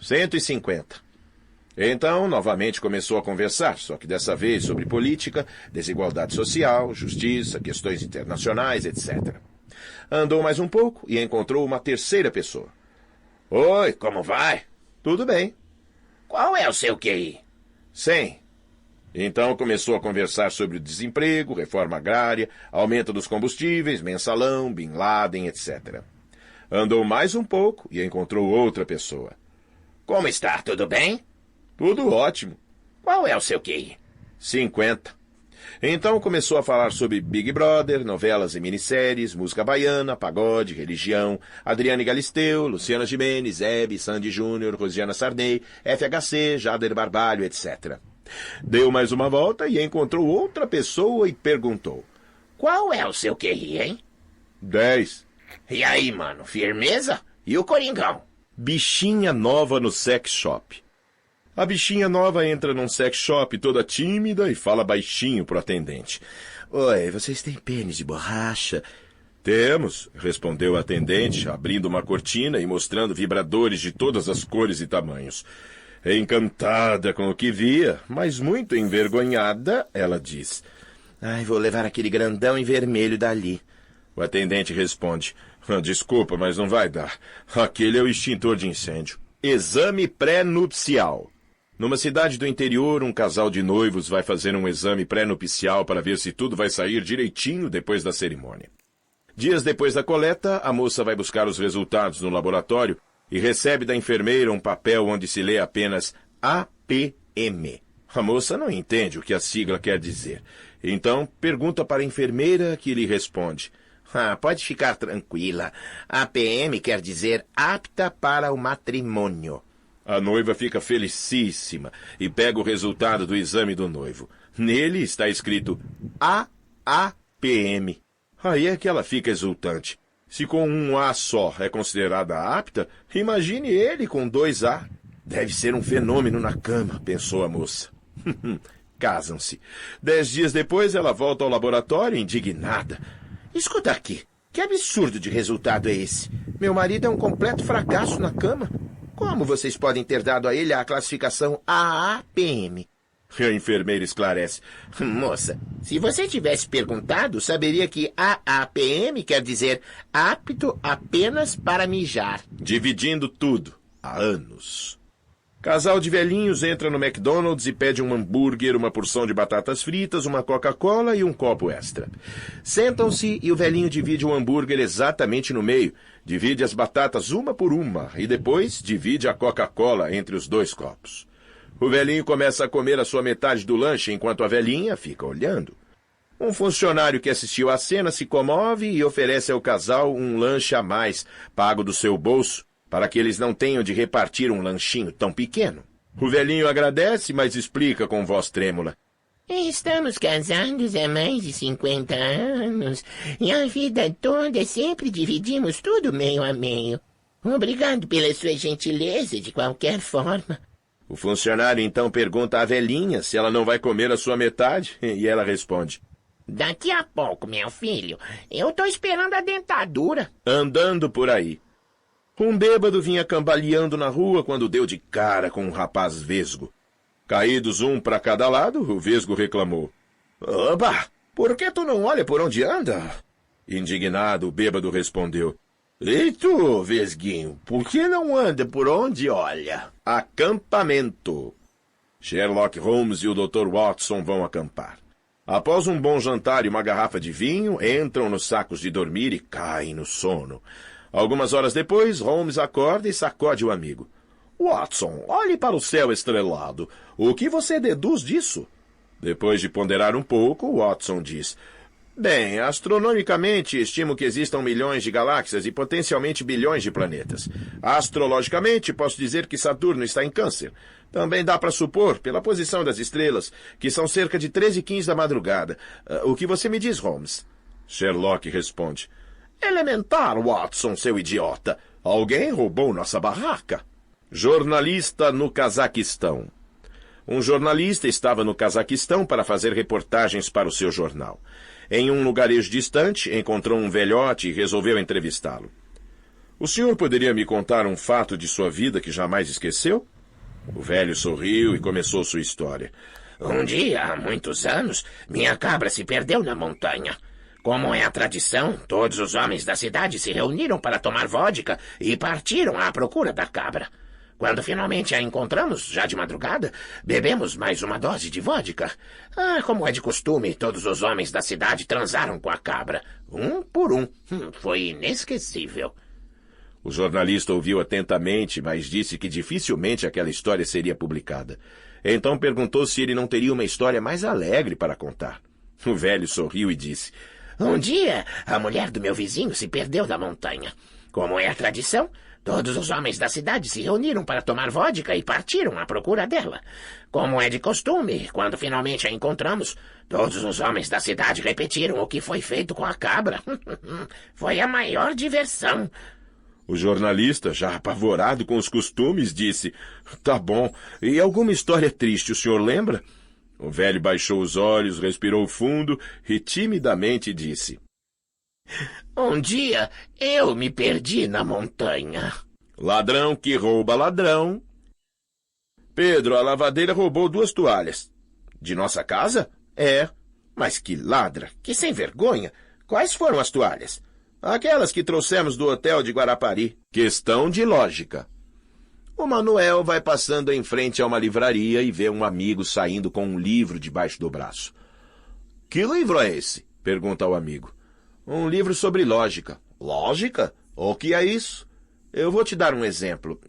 150. Então, novamente começou a conversar, só que dessa vez sobre política, desigualdade social, justiça, questões internacionais, etc. Andou mais um pouco e encontrou uma terceira pessoa. Oi, como vai? Tudo bem. Qual é o seu QI? 100. Então começou a conversar sobre o desemprego, reforma agrária, aumento dos combustíveis, mensalão, Bin Laden, etc. Andou mais um pouco e encontrou outra pessoa. Como está? Tudo bem? Tudo ótimo. Qual é o seu QI? 50. Então começou a falar sobre Big Brother, novelas e minisséries, música baiana, pagode, religião, Adriane Galisteu, Luciana Gimenez, Hebe, Sandy Júnior, Rosiana Sarney, FHC, Jader Barbalho, etc. Deu mais uma volta e encontrou outra pessoa e perguntou. Qual é o seu QI, hein? 10. E aí, mano, firmeza? E o Coringão? Bichinha nova no sex shop. A bichinha nova entra num sex shop toda tímida e fala baixinho pro atendente. Oi, vocês têm pênis de borracha? Temos, respondeu o atendente, abrindo uma cortina e mostrando vibradores de todas as cores e tamanhos. Encantada com o que via, mas muito envergonhada, ela diz. Vou levar aquele grandão em vermelho dali. O atendente responde. Desculpa, mas não vai dar. Aquele é o extintor de incêndio. Exame pré-nupcial. Numa cidade do interior, um casal de noivos vai fazer um exame pré-nupcial para ver se tudo vai sair direitinho depois da cerimônia. Dias depois da coleta, a moça vai buscar os resultados no laboratório e recebe da enfermeira um papel onde se lê apenas APM. A moça não entende o que a sigla quer dizer. Então, pergunta para a enfermeira, que lhe responde. Pode ficar tranquila. APM quer dizer apta para o matrimônio. A noiva fica felicíssima e pega o resultado do exame do noivo. Nele está escrito AAPM. Aí é que ela fica exultante. Se com um A só é considerada apta, imagine ele com 2 A. Deve ser um fenômeno na cama, pensou a moça. Casam-se. 10 dias depois, ela volta ao laboratório indignada. Escuta aqui, que absurdo de resultado é esse? Meu marido é um completo fracasso na cama. Como vocês podem ter dado a ele a classificação AAPM? A enfermeira esclarece. Moça, se você tivesse perguntado, saberia que AAPM quer dizer apto apenas para mijar. Dividindo tudo, há anos. Casal de velhinhos entra no McDonald's e pede um hambúrguer, uma porção de batatas fritas, uma Coca-Cola e um copo extra. Sentam-se e o velhinho divide o hambúrguer exatamente no meio. Divide as batatas uma por uma e depois divide a Coca-Cola entre os 2 copos. O velhinho começa a comer a sua metade do lanche enquanto a velhinha fica olhando. Um funcionário que assistiu à cena se comove e oferece ao casal um lanche a mais, pago do seu bolso, para que eles não tenham de repartir um lanchinho tão pequeno. O velhinho agradece, mas explica com voz trêmula. Estamos casados há mais de 50 anos e a vida toda sempre dividimos tudo meio a meio. Obrigado pela sua gentileza de qualquer forma. O funcionário então pergunta à velhinha se ela não vai comer a sua metade e ela responde. Daqui a pouco, meu filho. Eu tô esperando a dentadura. Andando por aí. Um bêbado vinha cambaleando na rua quando deu de cara com um rapaz vesgo. Caídos um para cada lado, o vesgo reclamou. Oba, por que tu não olha por onde anda? Indignado, o bêbado respondeu. E tu, vesguinho, por que não anda por onde olha? Acampamento. Sherlock Holmes e o Dr. Watson vão acampar. Após um bom jantar e uma garrafa de vinho, entram nos sacos de dormir e caem no sono. Algumas horas depois, Holmes acorda e sacode o amigo. Watson, olhe para o céu estrelado. O que você deduz disso? Depois de ponderar um pouco, Watson diz. Bem, astronomicamente, estimo que existam milhões de galáxias e potencialmente bilhões de planetas. Astrologicamente, posso dizer que Saturno está em Câncer. Também dá para supor, pela posição das estrelas, que são cerca de 13h15 da madrugada. O que você me diz, Holmes? Sherlock responde. Elementar, Watson, seu idiota. Alguém roubou nossa barraca. Jornalista no Cazaquistão. Um jornalista estava no Cazaquistão para fazer reportagens para o seu jornal. Em um lugarejo distante, encontrou um velhote e resolveu entrevistá-lo. O senhor poderia me contar um fato de sua vida que jamais esqueceu? O velho sorriu e começou sua história. Um dia, há muitos anos, minha cabra se perdeu na montanha. Como é a tradição, todos os homens da cidade se reuniram para tomar vodka e partiram à procura da cabra. Quando finalmente a encontramos, já de madrugada, bebemos mais uma dose de vodka. Como é de costume, todos os homens da cidade transaram com a cabra, um por um. Foi inesquecível. O jornalista ouviu atentamente, mas disse que dificilmente aquela história seria publicada. Então perguntou se ele não teria uma história mais alegre para contar. O velho sorriu e disse... Um dia, a mulher do meu vizinho se perdeu na montanha. Como é a tradição, todos os homens da cidade se reuniram para tomar vodka e partiram à procura dela. Como é de costume, quando finalmente a encontramos, todos os homens da cidade repetiram o que foi feito com a cabra. Foi a maior diversão. O jornalista, já apavorado com os costumes, disse... Tá bom. E alguma história triste o senhor lembra? O velho baixou os olhos, respirou fundo e timidamente disse... Um dia eu me perdi na montanha. Ladrão que rouba ladrão. Pedro, a lavadeira roubou 2 toalhas. De nossa casa? É. Mas que ladra, que sem vergonha. Quais foram as toalhas? Aquelas que trouxemos do hotel de Guarapari. Questão de lógica. O Manuel vai passando em frente a uma livraria e vê um amigo saindo com um livro debaixo do braço. Que livro é esse? Pergunta ao amigo. Um livro sobre lógica. Lógica? O que é isso? Eu vou te dar um exemplo.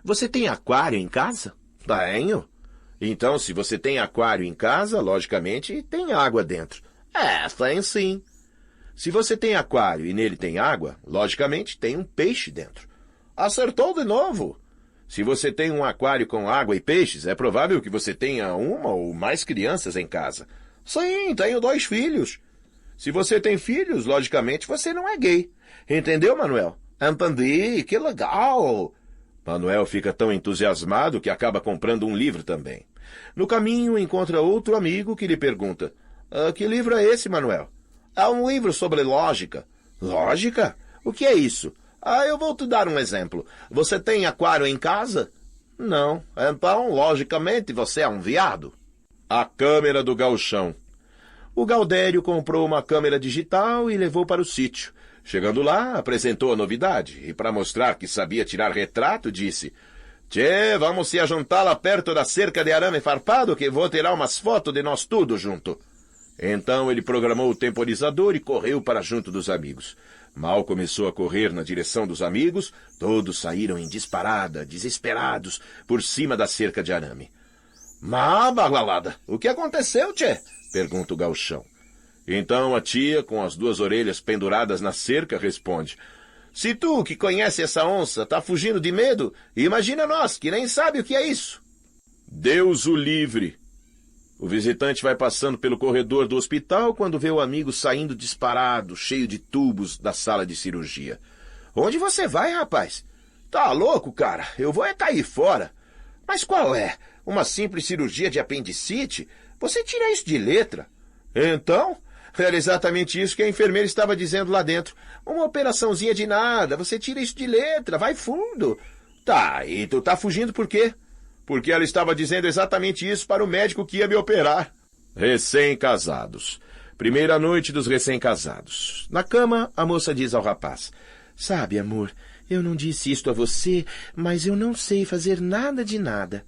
Você tem aquário em casa? Tenho. Então, se você tem aquário em casa, logicamente, tem água dentro. Tem sim. Se você tem aquário e nele tem água, logicamente, tem um peixe dentro. Acertou de novo. Se você tem um aquário com água e peixes, é provável que você tenha uma ou mais crianças em casa. Sim, tenho 2 filhos. Se você tem filhos, logicamente você não é gay. Entendeu, Manuel? Entendi, que legal. Manuel fica tão entusiasmado que acaba comprando um livro também. No caminho, encontra outro amigo que lhe pergunta, que livro é esse, Manuel? É um livro sobre lógica. Lógica? O que é isso? Eu vou te dar um exemplo. Você tem aquário em casa? Não. Então, logicamente, você é um viado. A câmera do gauchão. O Gaudério comprou uma câmera digital e levou para o sítio. Chegando lá, apresentou a novidade e, para mostrar que sabia tirar retrato, disse... Tchê, vamos se ajuntar lá perto da cerca de arame farpado que vou tirar umas fotos de nós tudo junto. Então ele programou o temporizador e correu para junto dos amigos. Mal começou a correr na direção dos amigos, todos saíram em disparada, desesperados, por cima da cerca de arame. Bagualada, o que aconteceu, tchê? Pergunta o gauchão. Então a tia, com as 2 orelhas penduradas na cerca, responde... Se tu, que conhece essa onça, tá fugindo de medo, imagina nós, que nem sabe o que é isso. Deus o livre. O visitante vai passando pelo corredor do hospital quando vê o amigo saindo disparado, cheio de tubos, da sala de cirurgia. Onde você vai, rapaz? Tá louco, cara? Eu vou cair fora. Mas qual é? Uma simples cirurgia de apendicite? Você tira isso de letra. Então, era exatamente isso que a enfermeira estava dizendo lá dentro. Uma operaçãozinha de nada, você tira isso de letra, vai fundo. Tá, e tu tá fugindo por quê? Porque ela estava dizendo exatamente isso para o médico que ia me operar. Recém-casados. Primeira noite dos recém-casados. Na cama, a moça diz ao rapaz. Sabe, amor, eu não disse isto a você, mas eu não sei fazer nada de nada.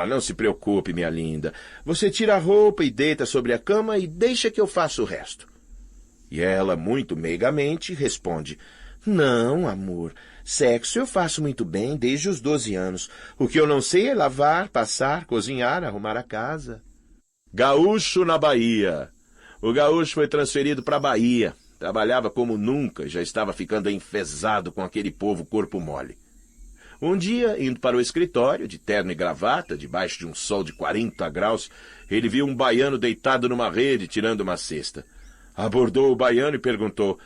Não se preocupe, minha linda. Você tira a roupa e deita sobre a cama e deixa que eu faça o resto. E ela, muito meigamente, responde, não, amor, sexo eu faço muito bem desde os 12 anos. O que eu não sei é lavar, passar, cozinhar, arrumar a casa. Gaúcho na Bahia. O gaúcho foi transferido para a Bahia. Trabalhava como nunca e já estava ficando enfesado com aquele povo corpo mole. Um dia, indo para o escritório, de terno e gravata, debaixo de um sol de 40 graus, ele viu um baiano deitado numa rede, tirando uma cesta. Abordou o baiano e perguntou: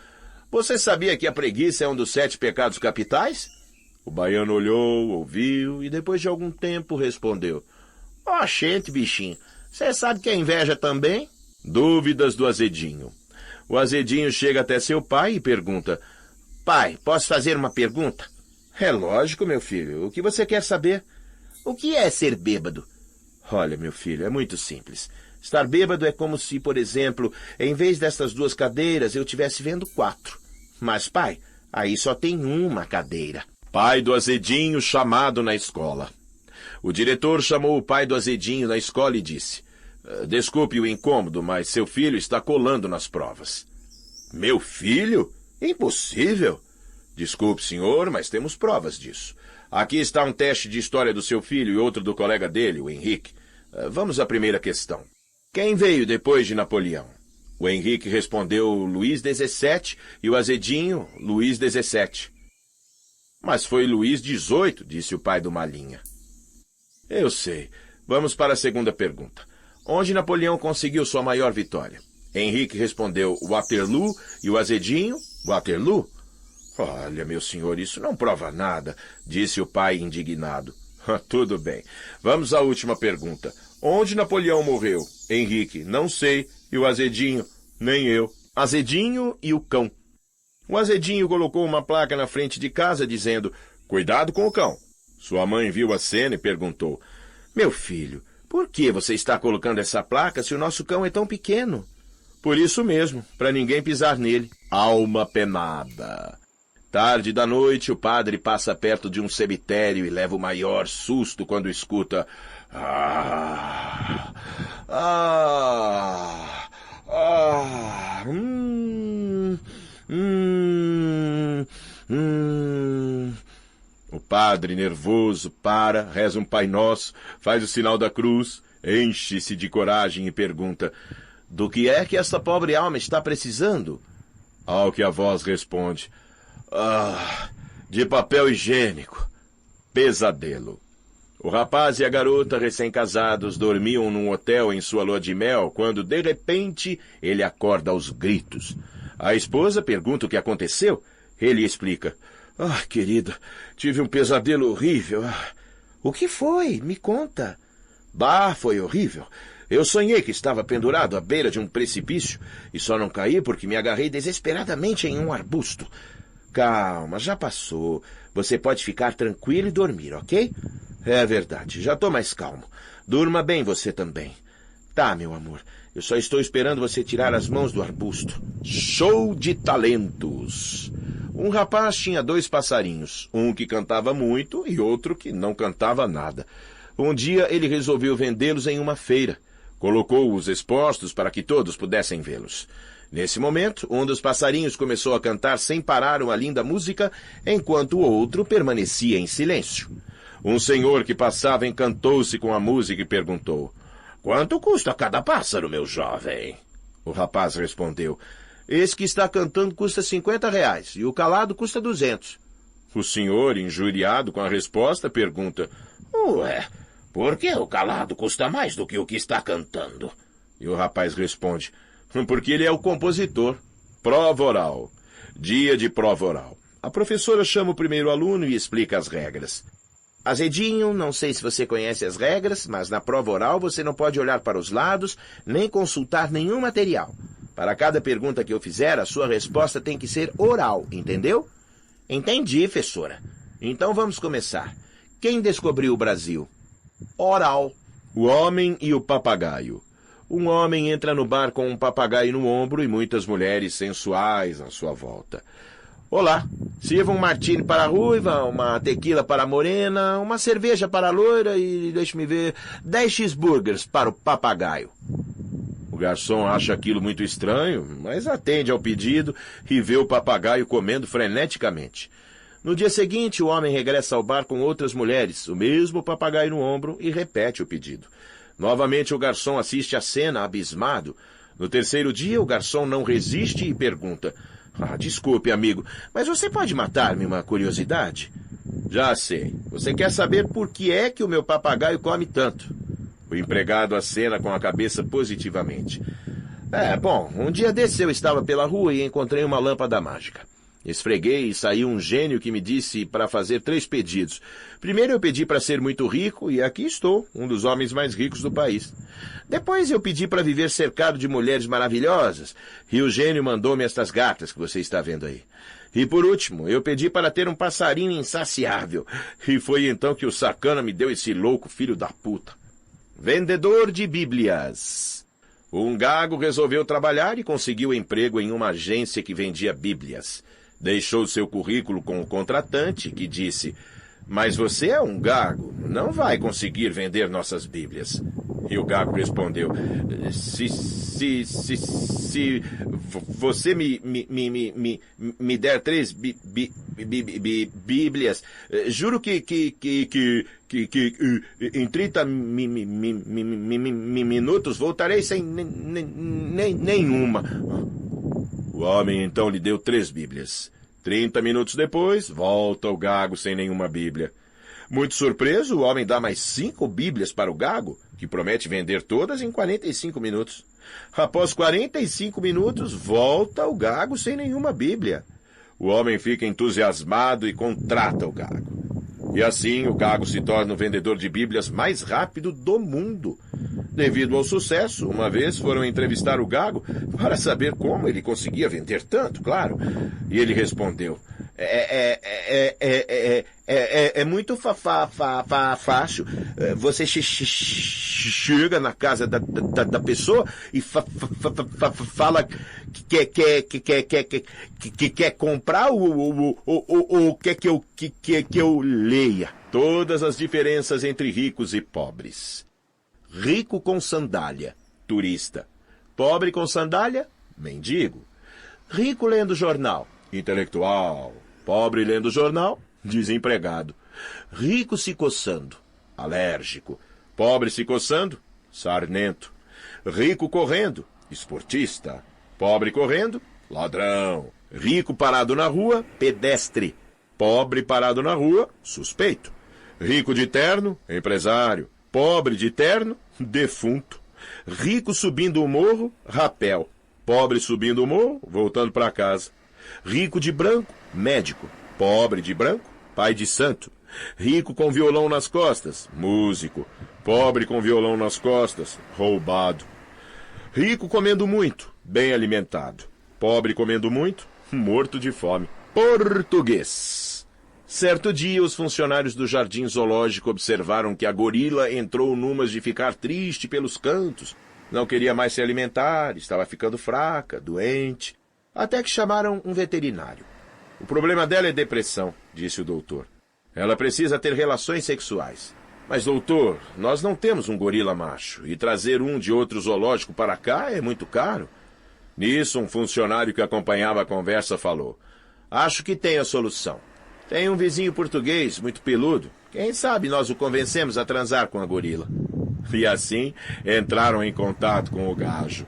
Você sabia que a preguiça é um dos 7 pecados capitais? O baiano olhou, ouviu e depois de algum tempo respondeu: Oxente, bichinho, você sabe que a inveja também? Dúvidas do azedinho. O azedinho chega até seu pai e pergunta: Pai, posso fazer uma pergunta? É lógico, meu filho. O que você quer saber? O que é ser bêbado? Olha, meu filho, é muito simples. Estar bêbado é como se, por exemplo, em vez destas 2 cadeiras, eu estivesse vendo 4. Mas, pai, aí só tem uma cadeira. Pai do azedinho chamado na escola. O diretor chamou o pai do azedinho na escola e disse: Desculpe o incômodo, mas seu filho está colando nas provas. Meu filho? Impossível. Desculpe, senhor, mas temos provas disso. Aqui está um teste de história do seu filho e outro do colega dele, o Henrique. Vamos à primeira questão. Quem veio depois de Napoleão? O Henrique respondeu Luís XVII e o azedinho Luís XVII. Mas foi Luís XVIII, disse o pai do Malinha. Eu sei. Vamos para a segunda pergunta. Onde Napoleão conseguiu sua maior vitória? Henrique respondeu Waterloo e o azedinho Waterloo. Olha, meu senhor, isso não prova nada, disse o pai indignado. Tudo bem. Vamos à última pergunta. Onde Napoleão morreu? Henrique, não sei. E o azedinho? Nem eu. Azedinho e o cão. O azedinho colocou uma placa na frente de casa dizendo: Cuidado com o cão. Sua mãe viu a cena e perguntou: Meu filho, por que você está colocando essa placa se o nosso cão é tão pequeno? Por isso mesmo, para ninguém pisar nele. Alma penada. Tarde da noite, o padre passa perto de um cemitério e leva o maior susto quando escuta: O padre, nervoso, para, reza um Pai Nosso, faz o sinal da cruz, enche-se de coragem e pergunta: Do que é que esta pobre alma está precisando? Ao que a voz responde: de papel higiênico. Pesadelo. O rapaz e a garota recém-casados dormiam num hotel em sua lua de mel quando, de repente, ele acorda aos gritos. A esposa pergunta o que aconteceu. Ele explica: querida, tive um pesadelo horrível. O que foi? Me conta. Foi horrível. Eu sonhei que estava pendurado à beira de um precipício e só não caí porque me agarrei desesperadamente em um arbusto. Calma, já passou. Você pode ficar tranquilo e dormir, ok? É verdade, já estou mais calmo. Durma bem você também. Tá, meu amor, eu só estou esperando você tirar as mãos do arbusto. Show de talentos. Um rapaz tinha 2 passarinhos, um que cantava muito e outro que não cantava nada. Um dia ele resolveu vendê-los em uma feira. Colocou-os expostos para que todos pudessem vê-los. Nesse momento, um dos passarinhos começou a cantar sem parar uma linda música, enquanto o outro permanecia em silêncio. Um senhor que passava encantou-se com a música e perguntou: Quanto custa cada pássaro, meu jovem? O rapaz respondeu: Esse que está cantando custa R$50 e o calado custa 200. O senhor, injuriado com a resposta, pergunta: Ué, por que o calado custa mais do que o que está cantando? E o rapaz responde: Porque ele é o compositor. Prova oral. Dia de prova oral. A professora chama o primeiro aluno e explica as regras. Azedinho, não sei se você conhece as regras, mas na prova oral você não pode olhar para os lados, nem consultar nenhum material. Para cada pergunta que eu fizer, a sua resposta tem que ser oral, entendeu? Entendi, professora. Então vamos começar. Quem descobriu o Brasil? Oral. O homem e o papagaio. Um homem entra no bar com um papagaio no ombro e muitas mulheres sensuais à sua volta. Olá, sirva um martini para a ruiva, uma tequila para a morena, uma cerveja para a loira e, deixe-me ver, 10 cheeseburgers para o papagaio. O garçom acha aquilo muito estranho, mas atende ao pedido e vê o papagaio comendo freneticamente. No dia seguinte, o homem regressa ao bar com outras mulheres, o mesmo papagaio no ombro, e repete o pedido. Novamente o garçom assiste à cena abismado. No terceiro dia, o garçom não resiste e pergunta: desculpe, amigo, mas você pode matar-me uma curiosidade? Já sei. Você quer saber por que é que o meu papagaio come tanto? O empregado acena com a cabeça positivamente. Bom, um dia desses eu estava pela rua e encontrei uma lâmpada mágica. Esfreguei e saiu um gênio que me disse para fazer 3 pedidos. Primeiro eu pedi para ser muito rico e aqui estou, um dos homens mais ricos do país. Depois eu pedi para viver cercado de mulheres maravilhosas e o gênio mandou-me estas gatas que você está vendo aí. E por último, eu pedi para ter um passarinho insaciável e foi então que o sacana me deu esse louco filho da puta. Vendedor de Bíblias. Um gago resolveu trabalhar e conseguiu emprego em uma agência que vendia Bíblias. Deixou seu currículo com o contratante, que disse: "Mas você é um gago, não vai conseguir vender nossas Bíblias." E o gago respondeu: Se você me der 3 Bíblias, juro que em 30 minutos voltarei sem nenhuma. O homem então lhe deu 3 Bíblias. 30 minutos depois, volta o gago sem nenhuma Bíblia. Muito surpreso, o homem dá mais 5 Bíblias para o gago, que promete vender todas em 45 minutos. Após 45 minutos, volta o gago sem nenhuma Bíblia. O homem fica entusiasmado e contrata o gago. E assim o gago se torna o vendedor de Bíblias mais rápido do mundo. Devido ao sucesso, uma vez foram entrevistar o gago para saber como ele conseguia vender tanto, claro. E ele respondeu: É muito fácil. Você chega na casa da pessoa e fala que quer comprar ou quer que eu leia. Todas as diferenças entre ricos e pobres. Rico com sandália, turista. Pobre com sandália, mendigo. Rico lendo jornal, intelectual. Pobre lendo jornal, desempregado. Rico se coçando, alérgico. Pobre se coçando, sarnento. Rico correndo, esportista. Pobre correndo, ladrão. Rico parado na rua, pedestre. Pobre parado na rua, suspeito. Rico de terno, empresário. Pobre de terno, defunto. Rico subindo o morro, rapel. Pobre subindo o morro, voltando para casa. Rico de branco, médico. Pobre de branco, pai de santo. Rico com violão nas costas, músico. Pobre com violão nas costas, roubado. Rico comendo muito, bem alimentado. Pobre comendo muito, morto de fome. Português. Certo dia, os funcionários do jardim zoológico observaram que a gorila entrou numas de ficar triste pelos cantos. Não queria mais se alimentar, estava ficando fraca, doente. Até que chamaram um veterinário. O problema dela é depressão, disse o doutor. Ela precisa ter relações sexuais. Mas, doutor, nós não temos um gorila macho, e trazer um de outro zoológico para cá é muito caro. Nisso, um funcionário que acompanhava a conversa falou: "Acho que tem a solução. Tem um vizinho português, muito peludo. Quem sabe nós o convencemos a transar com a gorila." E assim, entraram em contato com o gajo.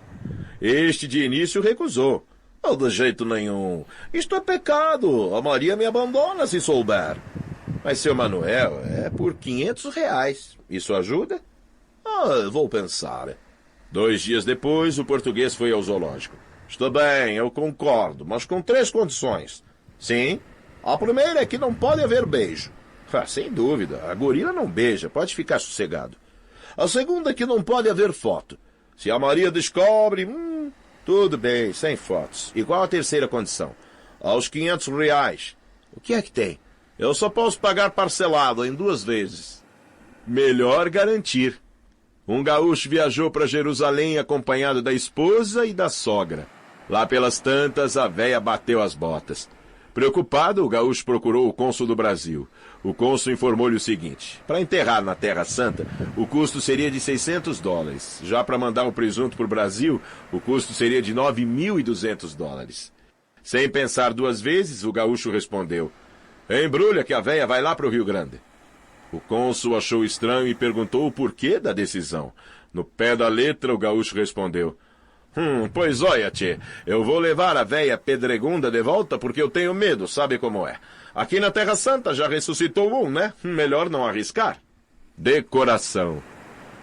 Este, de início, recusou. "Oh, de jeito nenhum. Isto é pecado. A Maria me abandona se souber." "Mas, seu Manuel, é por R$500. Isso ajuda?" Vou pensar." 2 dias depois, o português foi ao zoológico. "Está bem, eu concordo, mas com 3 condições." "Sim? A primeira é que não pode haver beijo." Sem dúvida, a gorila não beija, pode ficar sossegado." "A segunda é que não pode haver foto. Se a Maria descobre, tudo bem, sem fotos." "E qual a terceira condição?" "Aos R$500. "O que é que tem?" "Eu só posso pagar parcelado em 2 vezes." Melhor garantir. Um gaúcho viajou para Jerusalém acompanhado da esposa e da sogra. Lá pelas tantas, a véia bateu as botas. Preocupado, o gaúcho procurou o cônsul do Brasil. O cônsul informou-lhe o seguinte: para enterrar na Terra Santa, o custo seria de $600. Já para mandar o presunto para o Brasil, o custo seria de $9.200. Sem pensar 2 vezes, o gaúcho respondeu: "Embrulha que a véia vai lá para o Rio Grande." O cônsul achou estranho e perguntou o porquê da decisão. No pé da letra, o gaúcho respondeu: Pois olha, tchê, eu vou levar a véia pedregunda de volta porque eu tenho medo, sabe como é? Aqui na Terra Santa já ressuscitou um, né? Melhor não arriscar." Decoração.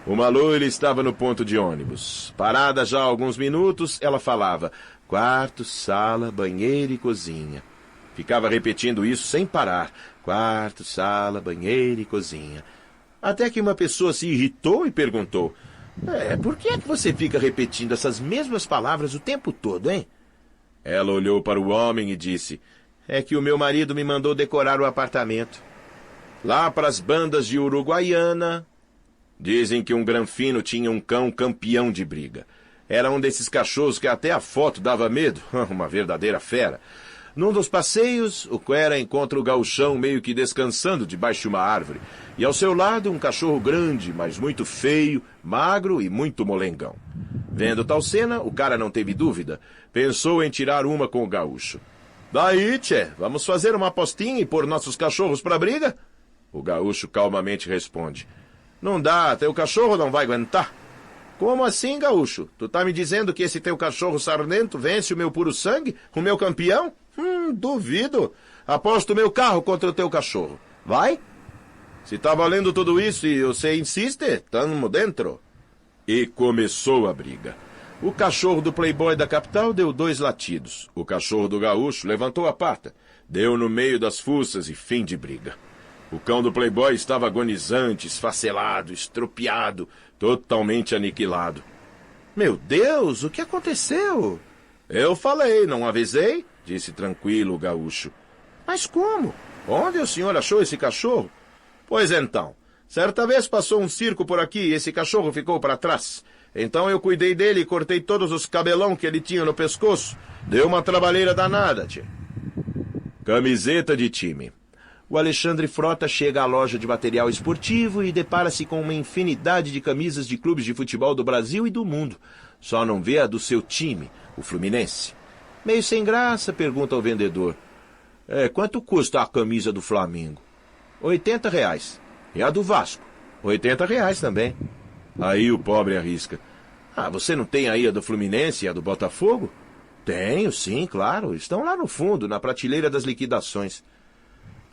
Uma loira estava no ponto de ônibus. Parada já há alguns minutos, ela falava: quarto, sala, banheiro e cozinha. Ficava repetindo isso sem parar. Quarto, sala, banheiro e cozinha. Até que uma pessoa se irritou e perguntou: por que é que você fica repetindo essas mesmas palavras o tempo todo, hein? Ela olhou para o homem e disse: é que o meu marido me mandou decorar o apartamento. Lá para as bandas de Uruguaiana, dizem que um granfino tinha um cão campeão de briga. Era um desses cachorros que até a foto dava medo. Uma verdadeira fera. Num dos passeios, o Quera encontra o gauchão meio que descansando debaixo de uma árvore. E ao seu lado, um cachorro grande, mas muito feio, magro e muito molengão. Vendo tal cena, o cara não teve dúvida. Pensou em tirar uma com o gaúcho. Daí, tchê, vamos fazer uma apostinha e pôr nossos cachorros pra briga? O gaúcho calmamente responde: não dá, teu cachorro não vai aguentar. Como assim, gaúcho? Tu tá me dizendo que esse teu cachorro sarnento vence o meu puro sangue? O meu campeão? Duvido. Aposto o meu carro contra o teu cachorro. Vai? Se tá valendo tudo isso e você insiste, tamo dentro. E começou a briga. O cachorro do playboy da capital deu 2 latidos. O cachorro do gaúcho levantou a pata, deu no meio das fuças e fim de briga. O cão do playboy estava agonizante, esfacelado, estropiado, totalmente aniquilado. Meu Deus, o que aconteceu? Eu falei, não avisei? Disse tranquilo o gaúcho. Mas como? Onde o senhor achou esse cachorro? Pois então, certa vez passou um circo por aqui e esse cachorro ficou para trás. Então eu cuidei dele e cortei todos os cabelão que ele tinha no pescoço. Deu uma trabalheira danada, tchê. Camiseta de time. O Alexandre Frota chega à loja de material esportivo e depara-se com uma infinidade de camisas de clubes de futebol do Brasil e do mundo. Só não vê a do seu time, o Fluminense. Meio sem graça, pergunta ao vendedor: quanto custa a camisa do Flamengo? R$80. E a do Vasco? R$80 também. Aí o pobre arrisca: você não tem aí a do Fluminense e a do Botafogo? Tenho, sim, claro. Estão lá no fundo, na prateleira das liquidações.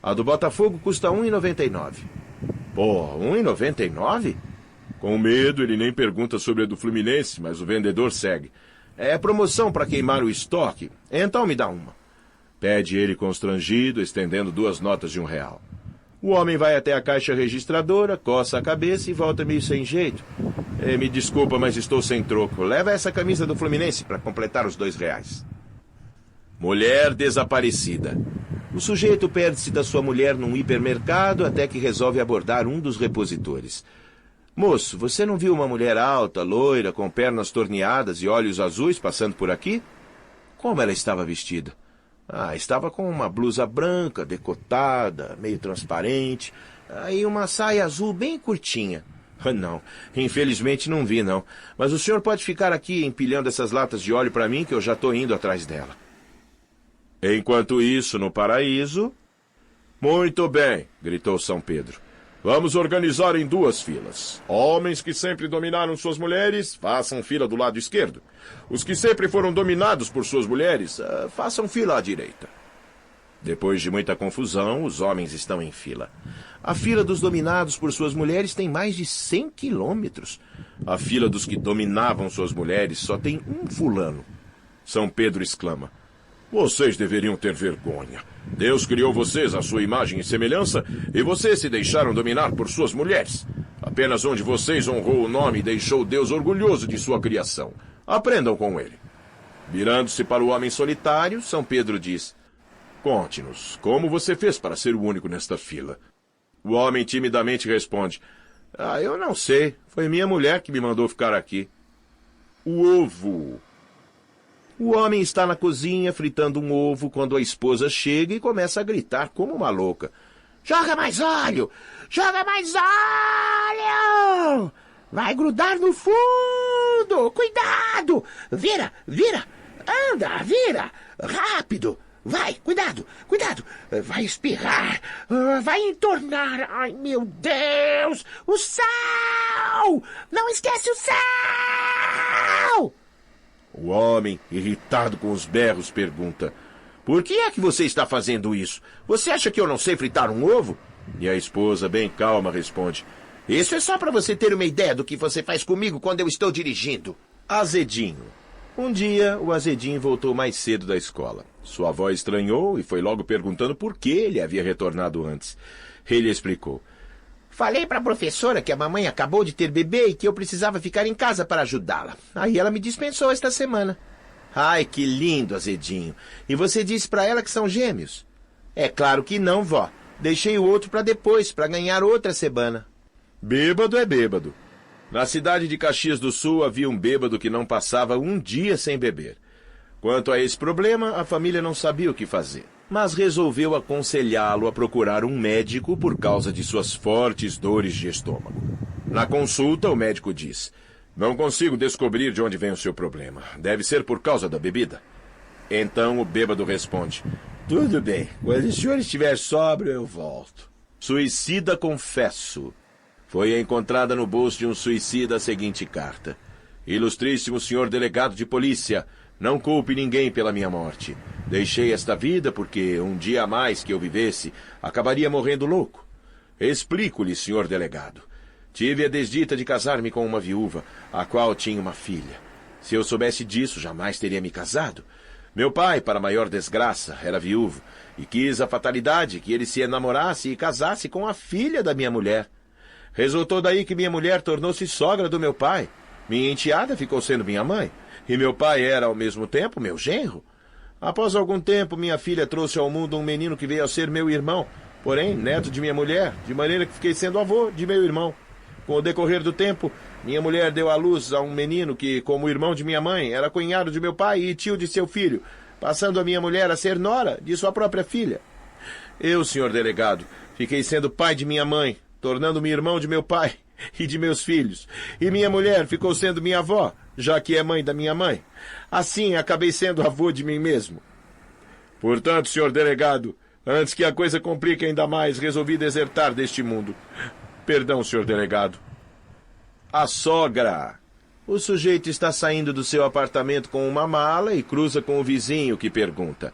A do Botafogo custa R$1,99. Pô, R$1,99? Com medo, ele nem pergunta sobre a do Fluminense, mas o vendedor segue: é promoção para queimar o estoque, então me dá uma. Pede ele constrangido, estendendo 2 notas de R$1. O homem vai até a caixa registradora, coça a cabeça e volta meio sem jeito. Me desculpa, mas estou sem troco. Leva essa camisa do Fluminense para completar os R$2. Mulher desaparecida. O sujeito perde-se da sua mulher num hipermercado até que resolve abordar um dos repositores. Moço, você não viu uma mulher alta, loira, com pernas torneadas e olhos azuis passando por aqui? Como ela estava vestida? Estava com uma blusa branca, decotada, meio transparente, e uma saia azul bem curtinha. Não, infelizmente não vi, não. Mas o senhor pode ficar aqui empilhando essas latas de óleo para mim, que eu já estou indo atrás dela. Enquanto isso, no paraíso... Muito bem, gritou São Pedro. Vamos organizar em 2 filas. Homens que sempre dominaram suas mulheres, façam fila do lado esquerdo. Os que sempre foram dominados por suas mulheres, façam fila à direita. Depois de muita confusão, os homens estão em fila. A fila dos dominados por suas mulheres tem mais de 100 quilômetros. A fila dos que dominavam suas mulheres só tem um fulano. São Pedro exclama: vocês deveriam ter vergonha. Deus criou vocês à sua imagem e semelhança, e vocês se deixaram dominar por suas mulheres. Apenas um de vocês honrou o nome e deixou Deus orgulhoso de sua criação. Aprendam com ele. Virando-se para o homem solitário, São Pedro diz: conte-nos, como você fez para ser o único nesta fila? O homem timidamente responde: eu não sei. Foi minha mulher que me mandou ficar aqui. O ovo. O homem está na cozinha fritando um ovo quando a esposa chega e começa a gritar como uma louca: joga mais óleo! Joga mais óleo! Vai grudar no fundo! Cuidado! Vira! Vira! Anda! Vira! Rápido! Vai! Cuidado! Cuidado! Vai espirrar! Vai entornar! Ai, meu Deus! O sal! Não esquece o sal! O homem, irritado com os berros, pergunta: por que é que você está fazendo isso? Você acha que eu não sei fritar um ovo? E a esposa, bem calma, responde: Isso é só para você ter uma ideia do que você faz comigo quando eu estou dirigindo. Azedinho. Um dia, o Azedinho voltou mais cedo da escola. Sua avó estranhou e foi logo perguntando por que ele havia retornado antes. Ele explicou. Falei para a professora que a mamãe acabou de ter bebê e que eu precisava ficar em casa para ajudá-la. Aí ela me dispensou esta semana. Ai, que lindo, Azedinho. E você disse para ela que são gêmeos? É claro que não, vó. Deixei o outro para depois, para ganhar outra semana. Bêbado é bêbado. Na cidade de Caxias do Sul havia um bêbado que não passava um dia sem beber. Quanto a esse problema, a família não sabia o que fazer, mas resolveu aconselhá-lo a procurar um médico por causa de suas fortes dores de estômago. Na consulta, o médico diz: não consigo descobrir de onde vem o seu problema. Deve ser por causa da bebida. Então o bêbado responde: tudo bem, quando o senhor estiver sóbrio, eu volto. Suicida confesso. Foi encontrada no bolso de um suicida a seguinte carta: ilustríssimo senhor delegado de polícia, não culpe ninguém pela minha morte. Deixei esta vida porque um dia a mais que eu vivesse, acabaria morrendo louco. Explico-lhe, senhor delegado. Tive a desdita de casar-me com uma viúva, a qual tinha uma filha. Se eu soubesse disso, jamais teria me casado. Meu pai, para maior desgraça, era viúvo, e quis a fatalidade que ele se enamorasse e casasse com a filha da minha mulher. Resultou daí que minha mulher tornou-se sogra do meu pai. Minha enteada ficou sendo minha mãe, e meu pai era, ao mesmo tempo, meu genro. Após algum tempo, minha filha trouxe ao mundo um menino que veio a ser meu irmão, porém, neto de minha mulher, de maneira que fiquei sendo avô de meu irmão. Com o decorrer do tempo, minha mulher deu à luz a um menino que, como irmão de minha mãe, era cunhado de meu pai e tio de seu filho, passando a minha mulher a ser nora de sua própria filha. Eu, senhor delegado, fiquei sendo pai de minha mãe, tornando-me irmão de meu pai e de meus filhos. E minha mulher ficou sendo minha avó, já que é mãe da minha mãe. Assim, acabei sendo avô de mim mesmo. Portanto, senhor delegado, antes que a coisa complique ainda mais, resolvi desertar deste mundo. Perdão, senhor delegado. A sogra. O sujeito está saindo do seu apartamento com uma mala e cruza com o vizinho, que pergunta: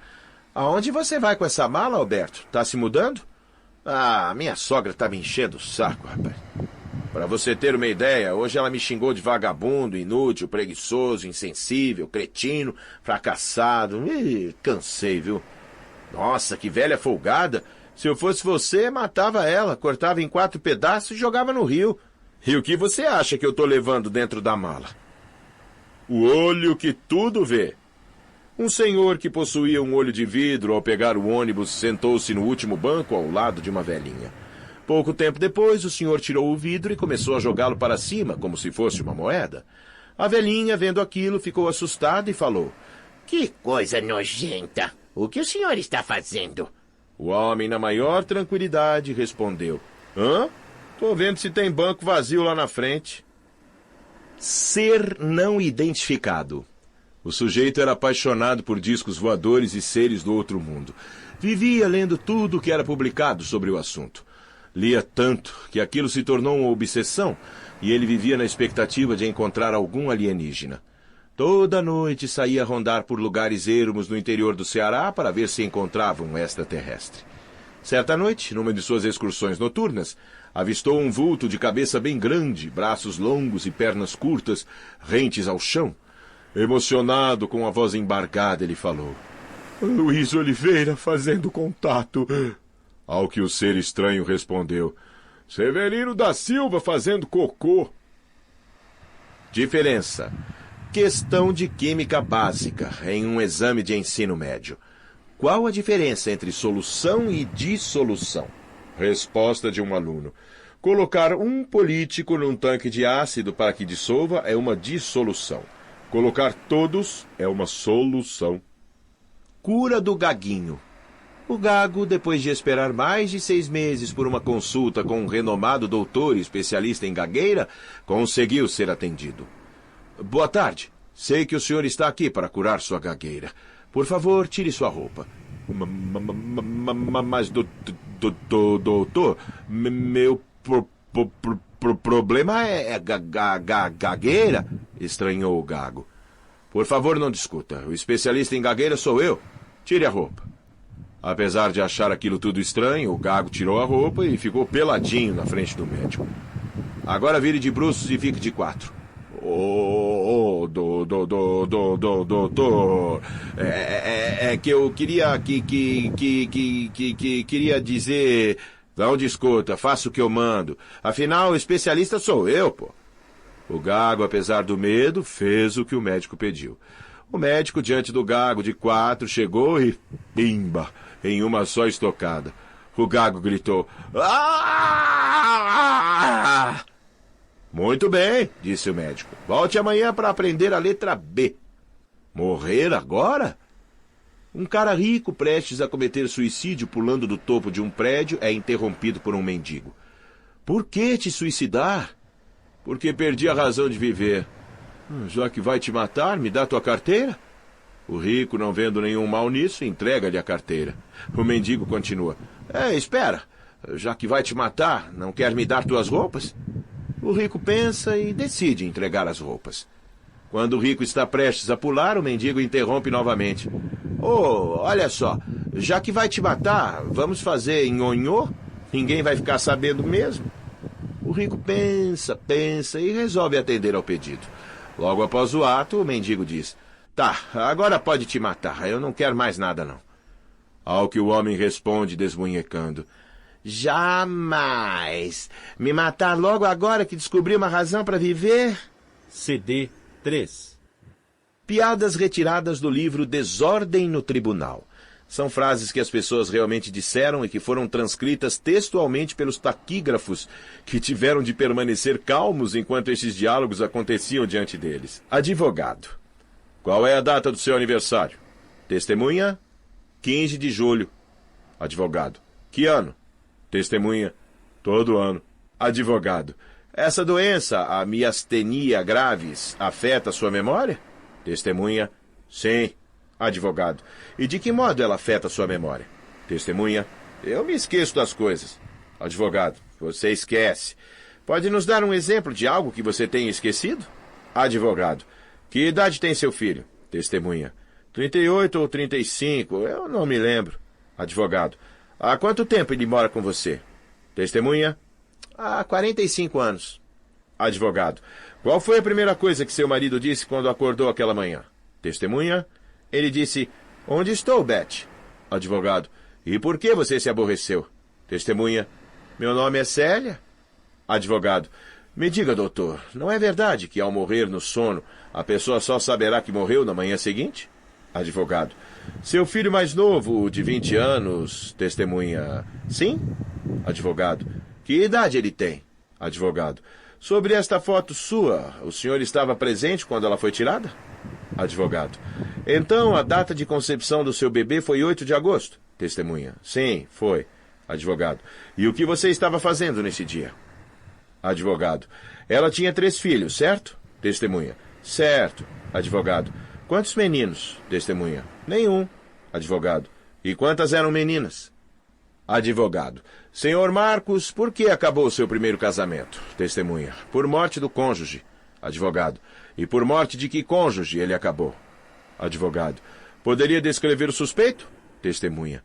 aonde você vai com essa mala, Alberto? Está se mudando? Ah, minha sogra tá me enchendo o saco, rapaz. Para você ter uma ideia, hoje ela me xingou de vagabundo, inútil, preguiçoso, insensível, cretino, fracassado. Cansei, viu? Nossa, que velha folgada. Se eu fosse você, matava ela, cortava em 4 pedaços e jogava no rio. E o que você acha que eu tô levando dentro da mala? O olho que tudo vê. Um senhor que possuía um olho de vidro, ao pegar o ônibus, sentou-se no último banco ao lado de uma velhinha. Pouco tempo depois, o senhor tirou o vidro e começou a jogá-lo para cima, como se fosse uma moeda. A velhinha, vendo aquilo, ficou assustada e falou: que coisa nojenta! O que o senhor está fazendo? O homem, na maior tranquilidade, respondeu: hã? Tô vendo se tem banco vazio lá na frente. Ser não identificado. O sujeito era apaixonado por discos voadores e seres do outro mundo. Vivia lendo tudo o que era publicado sobre o assunto. Lia tanto que aquilo se tornou uma obsessão e ele vivia na expectativa de encontrar algum alienígena. Toda noite saía a rondar por lugares ermos no interior do Ceará para ver se encontrava um extraterrestre. Certa noite, numa de suas excursões noturnas, avistou um vulto de cabeça bem grande, braços longos e pernas curtas, rentes ao chão. Emocionado, com a voz embargada, ele falou: Luiz Oliveira fazendo contato. Ao que o ser estranho respondeu: Severino da Silva fazendo cocô. Diferença. Questão de química básica em um exame de ensino médio. Qual a diferença entre solução e dissolução? Resposta de um aluno: colocar um político num tanque de ácido para que dissolva é uma dissolução. Colocar todos é uma solução. Cura do gaguinho. O gago, depois de esperar mais de 6 meses por uma consulta com um renomado doutor especialista em gagueira, conseguiu ser atendido. Boa tarde. Sei que o senhor está aqui para curar sua gagueira. Por favor, tire sua roupa. Mas, doutor, meu problema é gagueira, estranhou o gago. Por favor, não discuta. O especialista em gagueira sou eu. Tire a roupa. Apesar de achar aquilo tudo estranho, o gago tirou a roupa e ficou peladinho na frente do médico. Agora vire de bruços e fique de 4. Doutor. É que eu queria queria dizer... Não discuta, faça o que eu mando. Afinal, o especialista sou eu, pô. O Gago, apesar do medo, fez o que o médico pediu. O médico, diante do Gago de 4, chegou e... pimba! Em uma só estocada. O Gago gritou... Ah! Muito bem, disse o médico. Volte amanhã para aprender a letra B. Morrer agora? Um cara rico prestes a cometer suicídio pulando do topo de um prédio é interrompido por um mendigo. Por que te suicidar? Porque perdi a razão de viver. Já que vai te matar, me dá tua carteira? O rico, não vendo nenhum mal nisso, entrega-lhe a carteira. O mendigo continua. Espera. Já que vai te matar, não quer me dar tuas roupas? O rico pensa e decide entregar as roupas. Quando o rico está prestes a pular, o mendigo interrompe novamente. Olha só, já que vai te matar, vamos fazer nhonhô? Ninguém vai ficar sabendo mesmo. O rico pensa e resolve atender ao pedido. Logo após o ato, o mendigo diz: Tá, agora pode te matar, eu não quero mais nada não. Ao que o homem responde desmunhecando: Jamais! Me matar logo agora que descobri uma razão para viver? CD 3. Piadas retiradas do livro Desordem no Tribunal. São frases que as pessoas realmente disseram e que foram transcritas textualmente pelos taquígrafos, que tiveram de permanecer calmos enquanto esses diálogos aconteciam diante deles. Advogado. Qual é a data do seu aniversário? Testemunha? 15 de julho. Advogado. Que ano? Testemunha. Todo ano. Advogado. Essa doença, a miastenia gravis, afeta sua memória? Testemunha. Sim. Advogado. E de que modo ela afeta sua memória? Testemunha. Eu me esqueço das coisas. Advogado. Você esquece. Pode nos dar um exemplo de algo que você tenha esquecido? Advogado. Que idade tem seu filho? Testemunha. 38 ou 35, eu não me lembro. Advogado. Há quanto tempo ele mora com você? Testemunha. Há 45 anos. Advogado. Qual foi a primeira coisa que seu marido disse quando acordou aquela manhã? Testemunha. Ele disse: Onde estou, Beth? Advogado. E por que você se aborreceu? Testemunha. Meu nome é Célia. Advogado. Me diga, doutor, não é verdade que ao morrer no sono, a pessoa só saberá que morreu na manhã seguinte? Advogado. Seu filho mais novo, o de 20 anos, testemunha. Sim? Advogado. Que idade ele tem? Advogado. Sobre esta foto sua, o senhor estava presente quando ela foi tirada? Advogado. Então, a data de concepção do seu bebê foi 8 de agosto? Testemunha. Sim, foi. Advogado. E o que você estava fazendo nesse dia? Advogado. Ela tinha 3 filhos, certo? Testemunha. Certo. Advogado. Quantos meninos? Testemunha. Nenhum. Advogado. E quantas eram meninas? Advogado. Senhor Marcos, por que acabou o seu primeiro casamento? Testemunha. Por morte do cônjuge. Advogado. E por morte de que cônjuge ele acabou? Advogado. Poderia descrever o suspeito? Testemunha.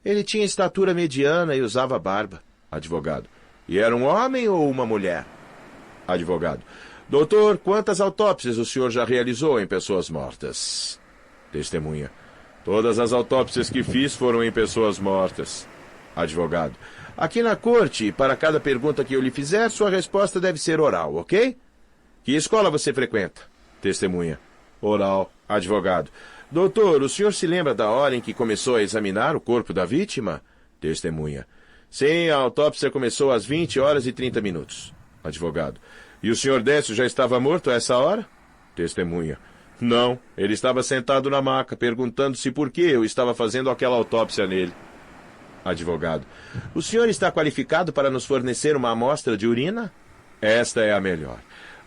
Ele tinha estatura mediana e usava barba. Advogado. E era um homem ou uma mulher? Advogado. Doutor, quantas autópsias o senhor já realizou em pessoas mortas? Testemunha. Todas as autópsias que fiz foram em pessoas mortas. Advogado. Aqui na corte, para cada pergunta que eu lhe fizer, sua resposta deve ser oral, ok? Que escola você frequenta? Testemunha. Oral. Advogado. Doutor, o senhor se lembra da hora em que começou a examinar o corpo da vítima? Testemunha. Sim, a autópsia começou às 20 horas e 30 minutos. Advogado. E o senhor Décio já estava morto a essa hora? Testemunha. Não, ele estava sentado na maca, perguntando-se por que eu estava fazendo aquela autópsia nele. Advogado. O senhor está qualificado para nos fornecer uma amostra de urina? Esta é a melhor.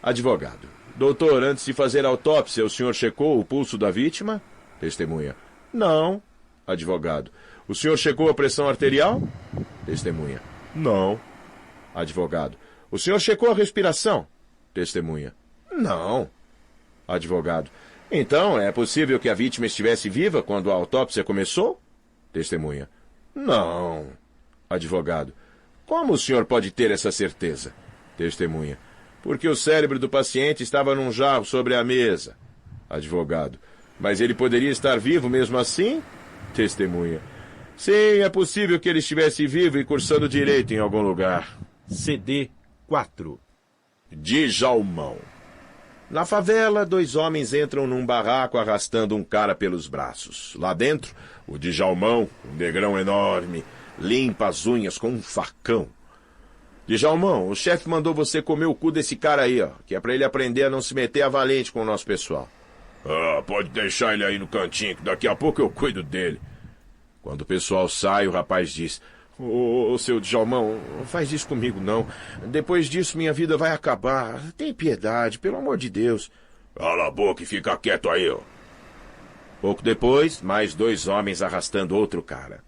Advogado. Doutor, antes de fazer a autópsia, o senhor checou o pulso da vítima? Testemunha. Não. Advogado. O senhor checou a pressão arterial? Testemunha. Não. Advogado. O senhor checou a respiração? Testemunha. Não. Advogado. Então, é possível que a vítima estivesse viva quando a autópsia começou? Testemunha. Não. Advogado. Como o senhor pode ter essa certeza? Testemunha. Porque o cérebro do paciente estava num jarro sobre a mesa. Advogado. Mas ele poderia estar vivo mesmo assim? Testemunha. Sim, é possível que ele estivesse vivo e cursando direito em algum lugar. CD 4. Djalmão. Na favela, 2 homens entram num barraco arrastando um cara pelos braços. Lá dentro, o Djalmão, um negrão enorme, limpa as unhas com um facão. Djalmão, o chefe mandou você comer o cu desse cara aí, ó, que é pra ele aprender a não se meter a valente com o nosso pessoal. Ah, pode deixar ele aí no cantinho, que daqui a pouco eu cuido dele. Quando o pessoal sai, o rapaz diz... Ô, seu Djalmão, não faz isso comigo, não. Depois disso, minha vida vai acabar. Tem piedade, pelo amor de Deus. Cala a boca e fica quieto aí, ó. Pouco depois, mais 2 homens arrastando outro cara.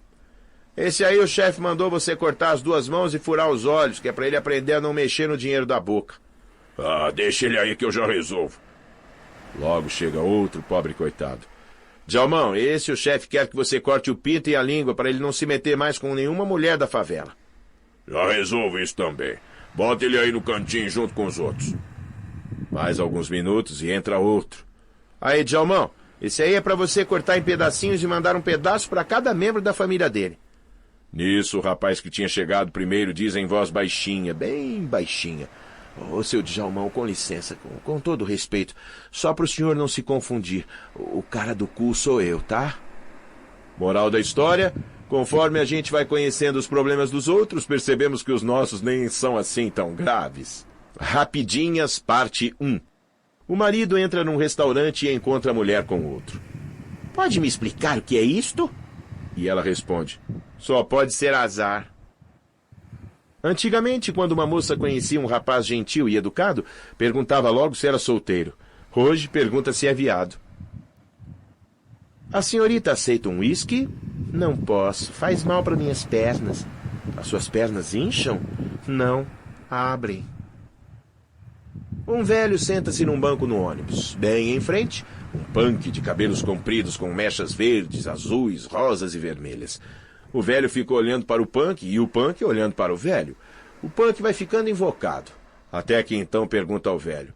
Esse aí o chefe mandou você cortar as 2 mãos e furar os olhos, que é pra ele aprender a não mexer no dinheiro da boca. Ah, deixa ele aí que eu já resolvo. Logo chega outro pobre coitado. Djalmão, esse o chefe quer que você corte o pinto e a língua para ele não se meter mais com nenhuma mulher da favela. Já resolvo isso também. Bota ele aí no cantinho junto com os outros. Mais alguns minutos e entra outro. Aí, Djalmão, esse aí é para você cortar em pedacinhos e mandar um pedaço para cada membro da família dele. Nisso, o rapaz que tinha chegado primeiro diz em voz baixinha, bem baixinha. Ô, seu Djalmão, com licença, com todo respeito, só para o senhor não se confundir, o cara do cu sou eu, tá? Moral da história, conforme a gente vai conhecendo os problemas dos outros, percebemos que os nossos nem são assim tão graves. Rapidinhas, parte 1. O marido entra num restaurante e encontra a mulher com outro. Pode me explicar o que é isto? E ela responde, só pode ser azar. Antigamente, quando uma moça conhecia um rapaz gentil e educado, perguntava logo se era solteiro. Hoje, pergunta se é viado. A senhorita aceita um uísque? Não posso. Faz mal para minhas pernas. As suas pernas incham? Não. Abrem. Um velho senta-se num banco no ônibus. Bem em frente, um punk de cabelos compridos com mechas verdes, azuis, rosas e vermelhas. O velho fica olhando para o punk e o punk olhando para o velho. O punk vai ficando invocado. Até que então pergunta ao velho.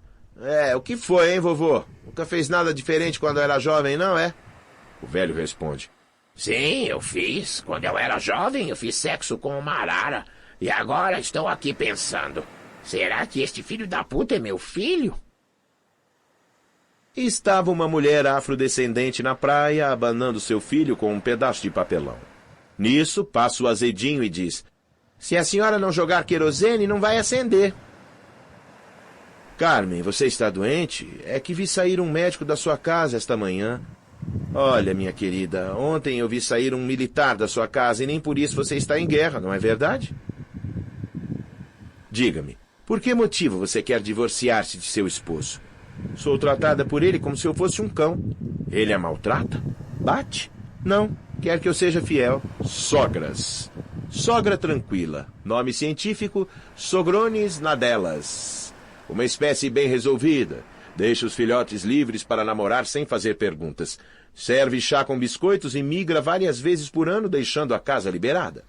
O que foi, hein, vovô? Nunca fez nada diferente quando era jovem, não é? O velho responde. Sim, eu fiz. Quando eu era jovem, eu fiz sexo com uma arara. E agora estou aqui pensando. Será que este filho da puta é meu filho? Estava uma mulher afrodescendente na praia abanando seu filho com um pedaço de papelão. Nisso, passa o azedinho e diz, se a senhora não jogar querosene, não vai acender. Carmen, você está doente? É que vi sair um médico da sua casa esta manhã. Olha, minha querida, ontem eu vi sair um militar da sua casa e nem por isso você está em guerra, não é verdade? Diga-me, por que motivo você quer divorciar-se de seu esposo? Sou tratada por ele como se eu fosse um cão. Ele a maltrata? Bate? Não, quer que eu seja fiel. Sogras. Sogra tranquila. Nome científico, Sogronis nadellas. Uma espécie bem resolvida. Deixa os filhotes livres para namorar sem fazer perguntas. Serve chá com biscoitos e migra várias vezes por ano, deixando a casa liberada.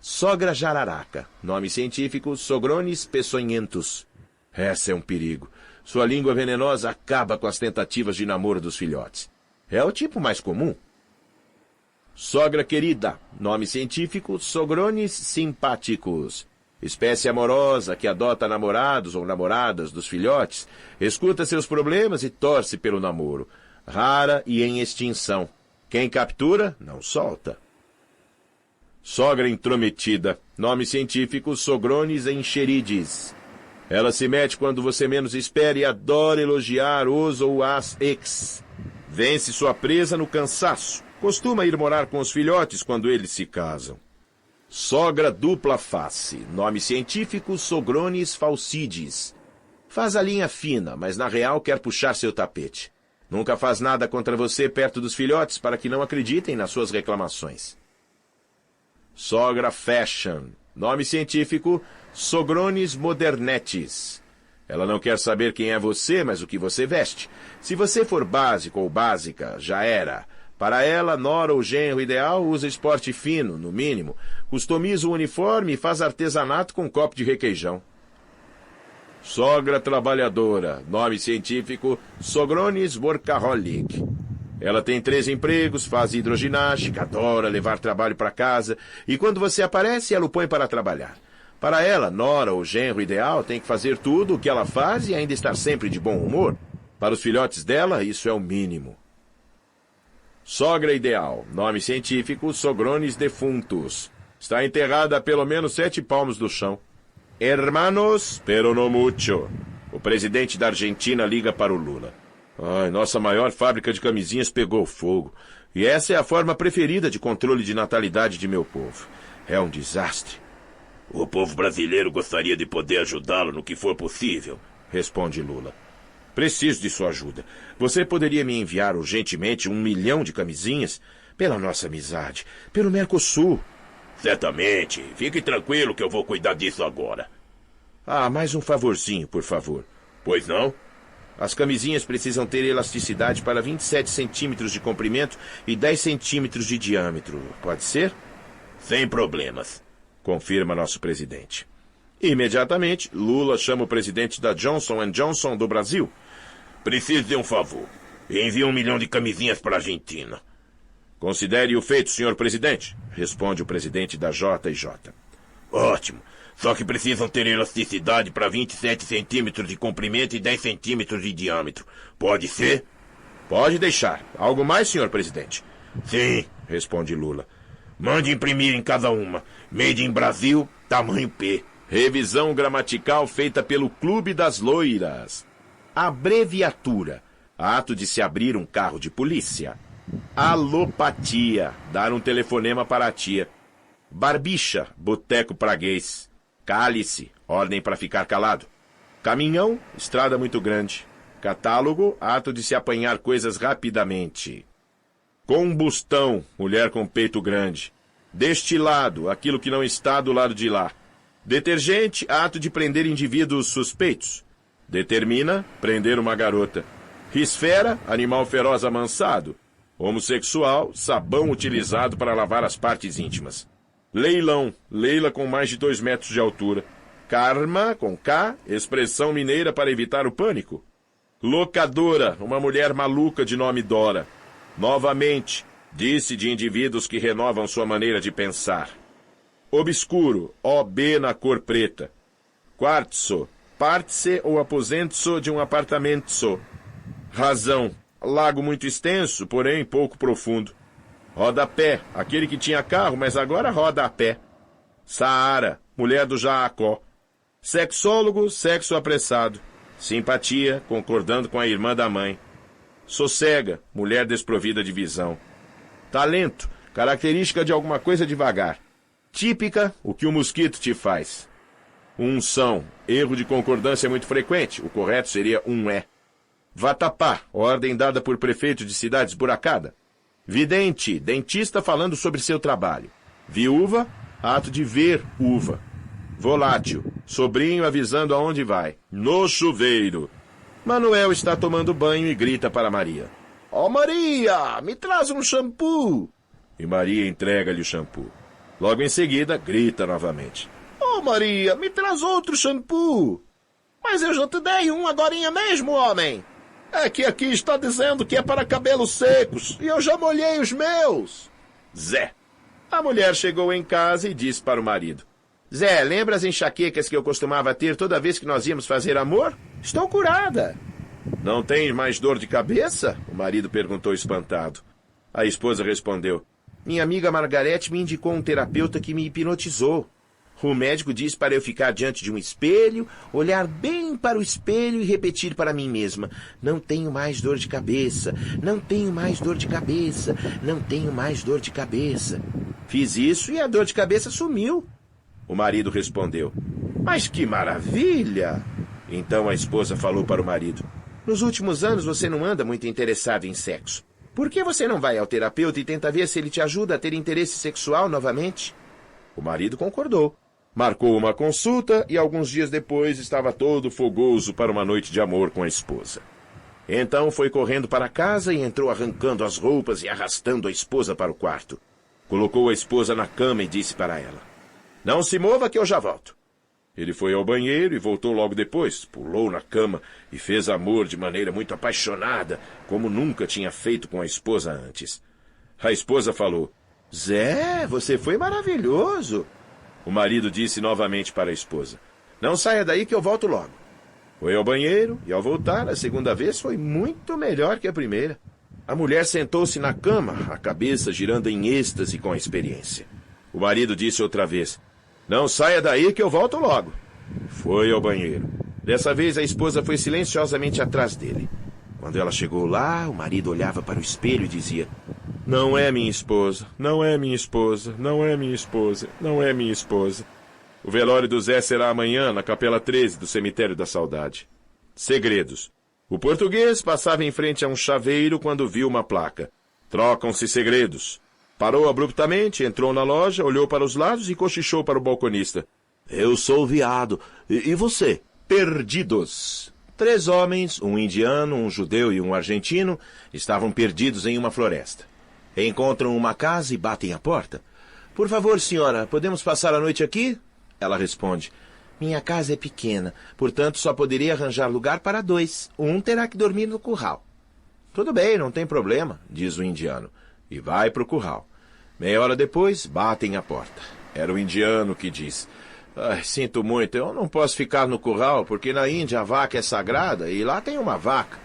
Sogra jararaca. Nome científico, Sogronis peçonhentus. Essa é um perigo. Sua língua venenosa acaba com as tentativas de namoro dos filhotes. É o tipo mais comum. Sogra querida, nome científico, Sogronis sympathicus. Espécie amorosa que adota namorados ou namoradas dos filhotes, escuta seus problemas e torce pelo namoro. Rara e em extinção. Quem captura, não solta. Sogra intrometida, nome científico, Sogronis encherides. Ela se mete quando você menos espera e adora elogiar os ou as ex. Vence sua presa no cansaço. Costuma ir morar com os filhotes quando eles se casam. Sogra dupla face. Nome científico, Sogronis falcides. Faz a linha fina, mas na real quer puxar seu tapete. Nunca faz nada contra você perto dos filhotes para que não acreditem nas suas reclamações. Sogra fashion. Nome científico, Sogronis modernetis. Ela não quer saber quem é você, mas o que você veste. Se você for básico ou básica, já era. Para ela, nora ou genro ideal usa esporte fino, no mínimo. Customiza o uniforme e faz artesanato com copo de requeijão. Sogra trabalhadora, nome científico Sogronis workaholic. Ela tem 3 empregos, faz hidroginástica, adora levar trabalho para casa, e quando você aparece, ela o põe para trabalhar. Para ela, nora ou genro ideal tem que fazer tudo o que ela faz e ainda estar sempre de bom humor. Para os filhotes dela, isso é o mínimo. Sogra ideal, nome científico Sogronis defuntus. Está enterrada a pelo menos 7 palmos do chão. Hermanos, pero no mucho. O presidente da Argentina liga para o Lula. Ai, nossa maior fábrica de camisinhas pegou fogo. E essa é a forma preferida de controle de natalidade de meu povo. É um desastre. O povo brasileiro gostaria de poder ajudá-lo no que for possível, responde Lula. Preciso de sua ajuda. Você poderia me enviar urgentemente 1 milhão de camisinhas? Pela nossa amizade, pelo Mercosul. Certamente. Fique tranquilo que eu vou cuidar disso agora. Ah, mais um favorzinho, por favor. Pois não? As camisinhas precisam ter elasticidade para 27 centímetros de comprimento e 10 centímetros de diâmetro. Pode ser? Sem problemas, confirma nosso presidente. Imediatamente, Lula chama o presidente da Johnson & Johnson do Brasil. Preciso de um favor. Envie 1 milhão de camisinhas para a Argentina. Considere o feito, senhor presidente, responde o presidente da J&J. Ótimo. Só que precisam ter elasticidade para 27 centímetros de comprimento e 10 centímetros de diâmetro. Pode ser? Pode deixar. Algo mais, senhor presidente? Sim, responde Lula. Mande imprimir em cada uma. Made in Brasil, tamanho P. Revisão gramatical feita pelo Clube das Loiras. Abreviatura. Ato de se abrir um carro de polícia. Alopatia. Dar um telefonema para a tia. Barbicha. Boteco praguês. Cálice. Ordem para ficar calado. Caminhão. Estrada muito grande. Catálogo. Ato de se apanhar coisas rapidamente. Combustão. Mulher com peito grande. Destilado. Aquilo que não está do lado de lá. Detergente, ato de prender indivíduos suspeitos. Determina, prender uma garota. Risfera, animal feroz amansado. Homossexual, sabão utilizado para lavar as partes íntimas. Leilão, leila com mais de 2 metros de altura. Karma, com K, expressão mineira para evitar o pânico. Locadora, uma mulher maluca de nome Dora. Novamente, disse de indivíduos que renovam sua maneira de pensar. Obscuro, OB na cor preta. Quartzo, parte-se ou aposente-se de um apartamento. Razão, lago muito extenso, porém pouco profundo. Rodapé, aquele que tinha carro, mas agora roda a pé. Saara, mulher do Jaacó. Sexólogo, sexo apressado. Simpatia, concordando com a irmã da mãe. Sossega, mulher desprovida de visão. Talento, característica de alguma coisa devagar. Típica, o que o mosquito te faz. Unção, erro de concordância muito frequente, o correto seria é. Vatapá, ordem dada por prefeito de cidade esburacada. Vidente, dentista falando sobre seu trabalho. Viúva, ato de ver uva. Volátil, sobrinho avisando aonde vai. No chuveiro. Manuel está tomando banho e grita para Maria. Ó Maria, me traz um shampoo. E Maria entrega-lhe o shampoo. Logo em seguida, grita novamente. Ó Maria, me traz outro shampoo. Mas eu já te dei um agorinha mesmo, homem. É que aqui está dizendo que é para cabelos secos e eu já molhei os meus. Zé. A mulher chegou em casa e disse para o marido. Zé, lembra as enxaquecas que eu costumava ter toda vez que nós íamos fazer amor? Estou curada. Não tem mais dor de cabeça? O marido perguntou espantado. A esposa respondeu. Minha amiga Margarete me indicou um terapeuta que me hipnotizou. O médico disse para eu ficar diante de um espelho, olhar bem para o espelho e repetir para mim mesma. Não tenho mais dor de cabeça, não tenho mais dor de cabeça, não tenho mais dor de cabeça. Fiz isso e a dor de cabeça sumiu. O marido respondeu. Mas que maravilha! Então a esposa falou para o marido. Nos últimos anos você não anda muito interessado em sexo. Por que você não vai ao terapeuta e tenta ver se ele te ajuda a ter interesse sexual novamente? O marido concordou. Marcou uma consulta e alguns dias depois estava todo fogoso para uma noite de amor com a esposa. Então foi correndo para casa e entrou arrancando as roupas e arrastando a esposa para o quarto. Colocou a esposa na cama e disse para ela. Não se mova que eu já volto. Ele foi ao banheiro e voltou logo depois, pulou na cama e fez amor de maneira muito apaixonada, como nunca tinha feito com a esposa antes. A esposa falou: Zé, você foi maravilhoso. O marido disse novamente para a esposa: Não saia daí que eu volto logo. Foi ao banheiro e, ao voltar, a segunda vez foi muito melhor que a primeira. A mulher sentou-se na cama, a cabeça girando em êxtase com a experiência. O marido disse outra vez: Não saia daí que eu volto logo. Foi ao banheiro. Dessa vez a esposa foi silenciosamente atrás dele. Quando ela chegou lá, o marido olhava para o espelho e dizia: Não é minha esposa, não é minha esposa, não é minha esposa, não é minha esposa. O velório do Zé será amanhã na capela 13 do cemitério da Saudade. Segredos. O português passava em frente a um chaveiro quando viu uma placa: Trocam-se segredos. Parou abruptamente, entrou na loja, olhou para os lados e cochichou para o balconista: Eu sou o viado. E você? Perdidos. 3 homens, um indiano, um judeu e um argentino, estavam perdidos em uma floresta. Encontram uma casa e batem à porta. Por favor, senhora, podemos passar a noite aqui? Ela responde: Minha casa é pequena, portanto só poderia arranjar lugar para 2. Um terá que dormir no curral. Tudo bem, não tem problema, diz o indiano, e vai para o curral. Meia hora depois, batem à porta. Era o indiano que diz: Sinto muito, eu não posso ficar no curral, porque na Índia a vaca é sagrada e lá tem uma vaca.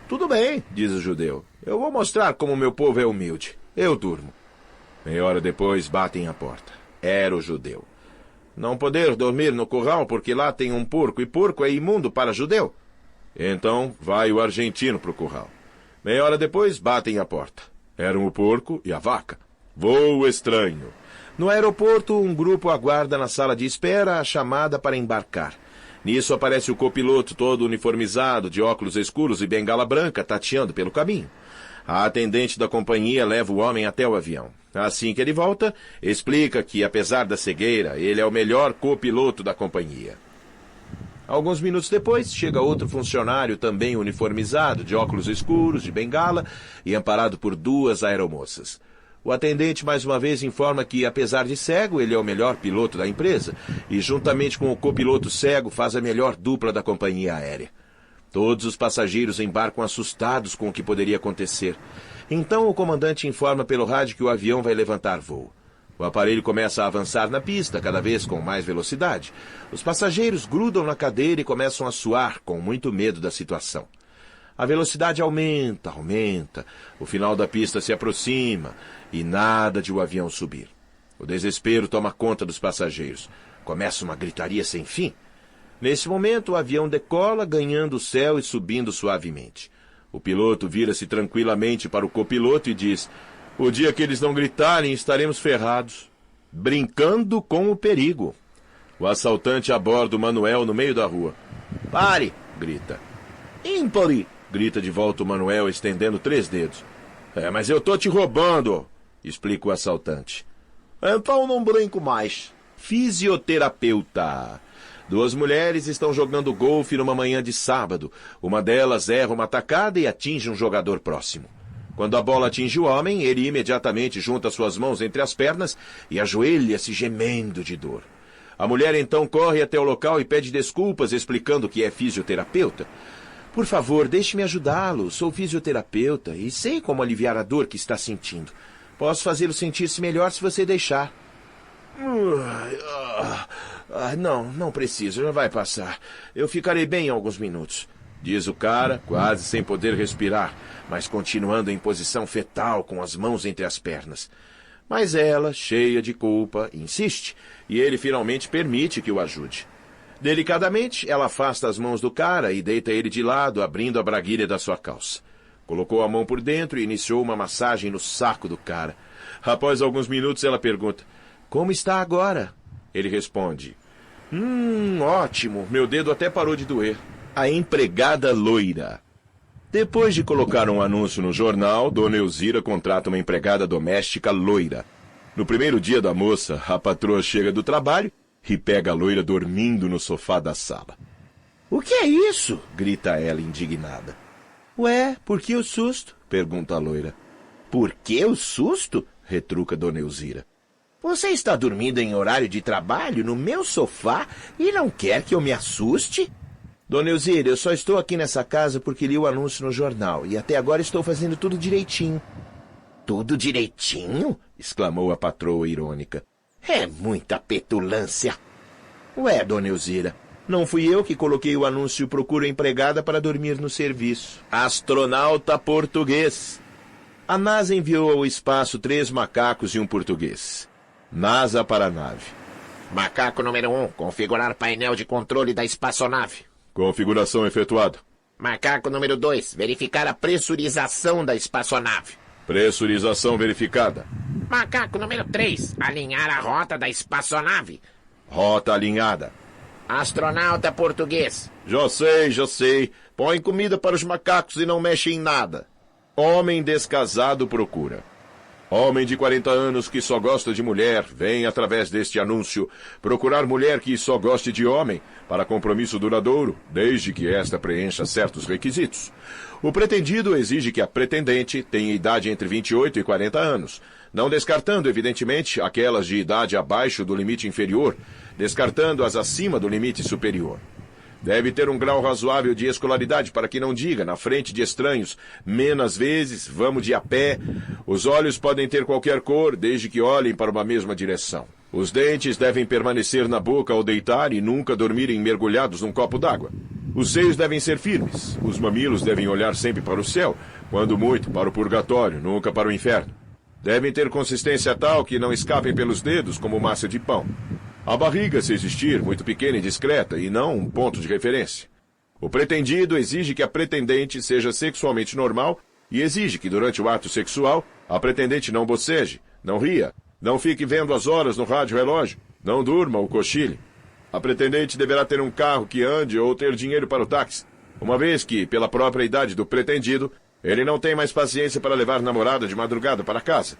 Tudo bem, diz o judeu, eu vou mostrar como meu povo é humilde. Eu durmo. Meia hora depois, batem à porta. Era o judeu. Não poder dormir no curral porque lá tem um porco e porco é imundo para judeu? Então vai o argentino para o curral. Meia hora depois, batem à porta. Eram o porco e a vaca. Voo estranho. No aeroporto, um grupo aguarda na sala de espera a chamada para embarcar. Nisso aparece o copiloto todo uniformizado, de óculos escuros e bengala branca, tateando pelo caminho. A atendente da companhia leva o homem até o avião. Assim que ele volta, explica que, apesar da cegueira, ele é o melhor copiloto da companhia. Alguns minutos depois, chega outro funcionário também uniformizado, de óculos escuros, de bengala e amparado por 2 aeromoças. O atendente mais uma vez informa que, apesar de cego, ele é o melhor piloto da empresa e, juntamente com o copiloto cego, faz a melhor dupla da companhia aérea. Todos os passageiros embarcam assustados com o que poderia acontecer. Então o comandante informa pelo rádio que o avião vai levantar voo. O aparelho começa a avançar na pista, cada vez com mais velocidade. Os passageiros grudam na cadeira e começam a suar, com muito medo da situação. A velocidade aumenta, aumenta. O final da pista se aproxima e nada de o avião subir. O desespero toma conta dos passageiros. Começa uma gritaria sem fim. Nesse momento, o avião decola, ganhando o céu e subindo suavemente. O piloto vira-se tranquilamente para o copiloto e diz: O dia que eles não gritarem, estaremos ferrados. Brincando com o perigo. O assaltante aborda o Manuel no meio da rua. Pare! Grita. Ímpare! Grita de volta o Manuel, estendendo 3 dedos. Mas eu tô te roubando! Explica o assaltante. Então não brinco mais. Fisioterapeuta. 2 mulheres estão jogando golfe numa manhã de sábado. Uma delas erra uma tacada e atinge um jogador próximo. Quando a bola atinge o homem, ele imediatamente junta suas mãos entre as pernas e ajoelha-se gemendo de dor. A mulher então corre até o local e pede desculpas, explicando que é fisioterapeuta. Por favor, deixe-me ajudá-lo. Sou fisioterapeuta e sei como aliviar a dor que está sentindo. Posso fazê-lo sentir-se melhor se você deixar. Não preciso, já vai passar. Eu ficarei bem em alguns minutos, diz o cara, quase sem poder respirar, mas continuando em posição fetal com as mãos entre as pernas. Mas ela, cheia de culpa, insiste, e ele finalmente permite que o ajude. Delicadamente, ela afasta as mãos do cara e deita ele de lado, abrindo a braguilha da sua calça. Colocou a mão por dentro e iniciou uma massagem no saco do cara. Após alguns minutos, ela pergunta: Como está agora? Ele responde: Ótimo, meu dedo até parou de doer. A empregada loira. Depois de colocar um anúncio no jornal, Dona Elzira contrata uma empregada doméstica loira. No primeiro dia da moça, a patroa chega do trabalho e pega a loira dormindo no sofá da sala. O que é isso? Grita ela indignada. Ué, por que o susto? Pergunta a loira. Por que o susto? Retruca Dona Elzira. Você está dormindo em horário de trabalho no meu sofá e não quer que eu me assuste? Dona Elzira, eu só estou aqui nessa casa porque li o anúncio no jornal e até agora estou fazendo tudo direitinho. Tudo direitinho? Exclamou a patroa irônica. É muita petulância. Ué, Dona Elzira, não fui eu que coloquei o anúncio Procura empregada para dormir no serviço. Astronauta português. A NASA enviou ao espaço 3 macacos e um português. NASA para a nave. Macaco número 1, configurar painel de controle da espaçonave. Configuração efetuada. Macaco número 2, verificar a pressurização da espaçonave. Pressurização verificada. Macaco número 3, alinhar a rota da espaçonave. Rota alinhada. Astronauta português. Já sei. Põe comida para os macacos e não mexe em nada. Homem descasado procura. Homem de 40 anos que só gosta de mulher, vem através deste anúncio procurar mulher que só goste de homem para compromisso duradouro, desde que esta preencha certos requisitos. O pretendido exige que a pretendente tenha idade entre 28 e 40 anos, não descartando, evidentemente, aquelas de idade abaixo do limite inferior, descartando as acima do limite superior. Deve ter um grau razoável de escolaridade para que não diga, na frente de estranhos, menos vezes, vamos de a pé. Os olhos podem ter qualquer cor, desde que olhem para uma mesma direção. Os dentes devem permanecer na boca ao deitar e nunca dormirem mergulhados num copo d'água. Os seios devem ser firmes. Os mamilos devem olhar sempre para o céu, quando muito para o purgatório, nunca para o inferno. Devem ter consistência tal que não escapem pelos dedos como massa de pão. A barriga, se existir, muito pequena e discreta, e não um ponto de referência. O pretendido exige que a pretendente seja sexualmente normal e exige que, durante o ato sexual, a pretendente não boceje, não ria, não fique vendo as horas no rádio-relógio, não durma ou cochile. A pretendente deverá ter um carro que ande ou ter dinheiro para o táxi, uma vez que, pela própria idade do pretendido, ele não tem mais paciência para levar namorada de madrugada para casa.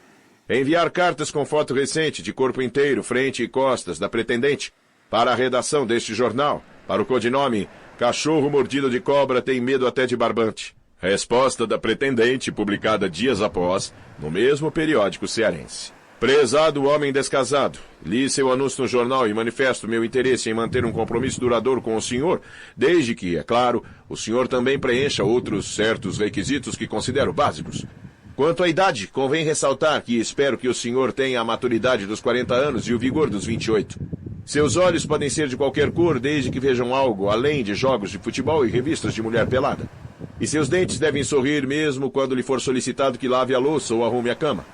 Enviar cartas com foto recente de corpo inteiro, frente e costas da pretendente para a redação deste jornal, para o codinome Cachorro Mordido de Cobra Tem Medo Até de Barbante. Resposta da pretendente, publicada dias após, no mesmo periódico cearense. Prezado homem descasado, li seu anúncio no jornal e manifesto meu interesse em manter um compromisso duradouro com o senhor, desde que, é claro, o senhor também preencha outros certos requisitos que considero básicos. Quanto à idade, convém ressaltar que espero que o senhor tenha a maturidade dos 40 anos e o vigor dos 28. Seus olhos podem ser de qualquer cor, desde que vejam algo além de jogos de futebol e revistas de mulher pelada. E seus dentes devem sorrir mesmo quando lhe for solicitado que lave a louça ou arrume a cama.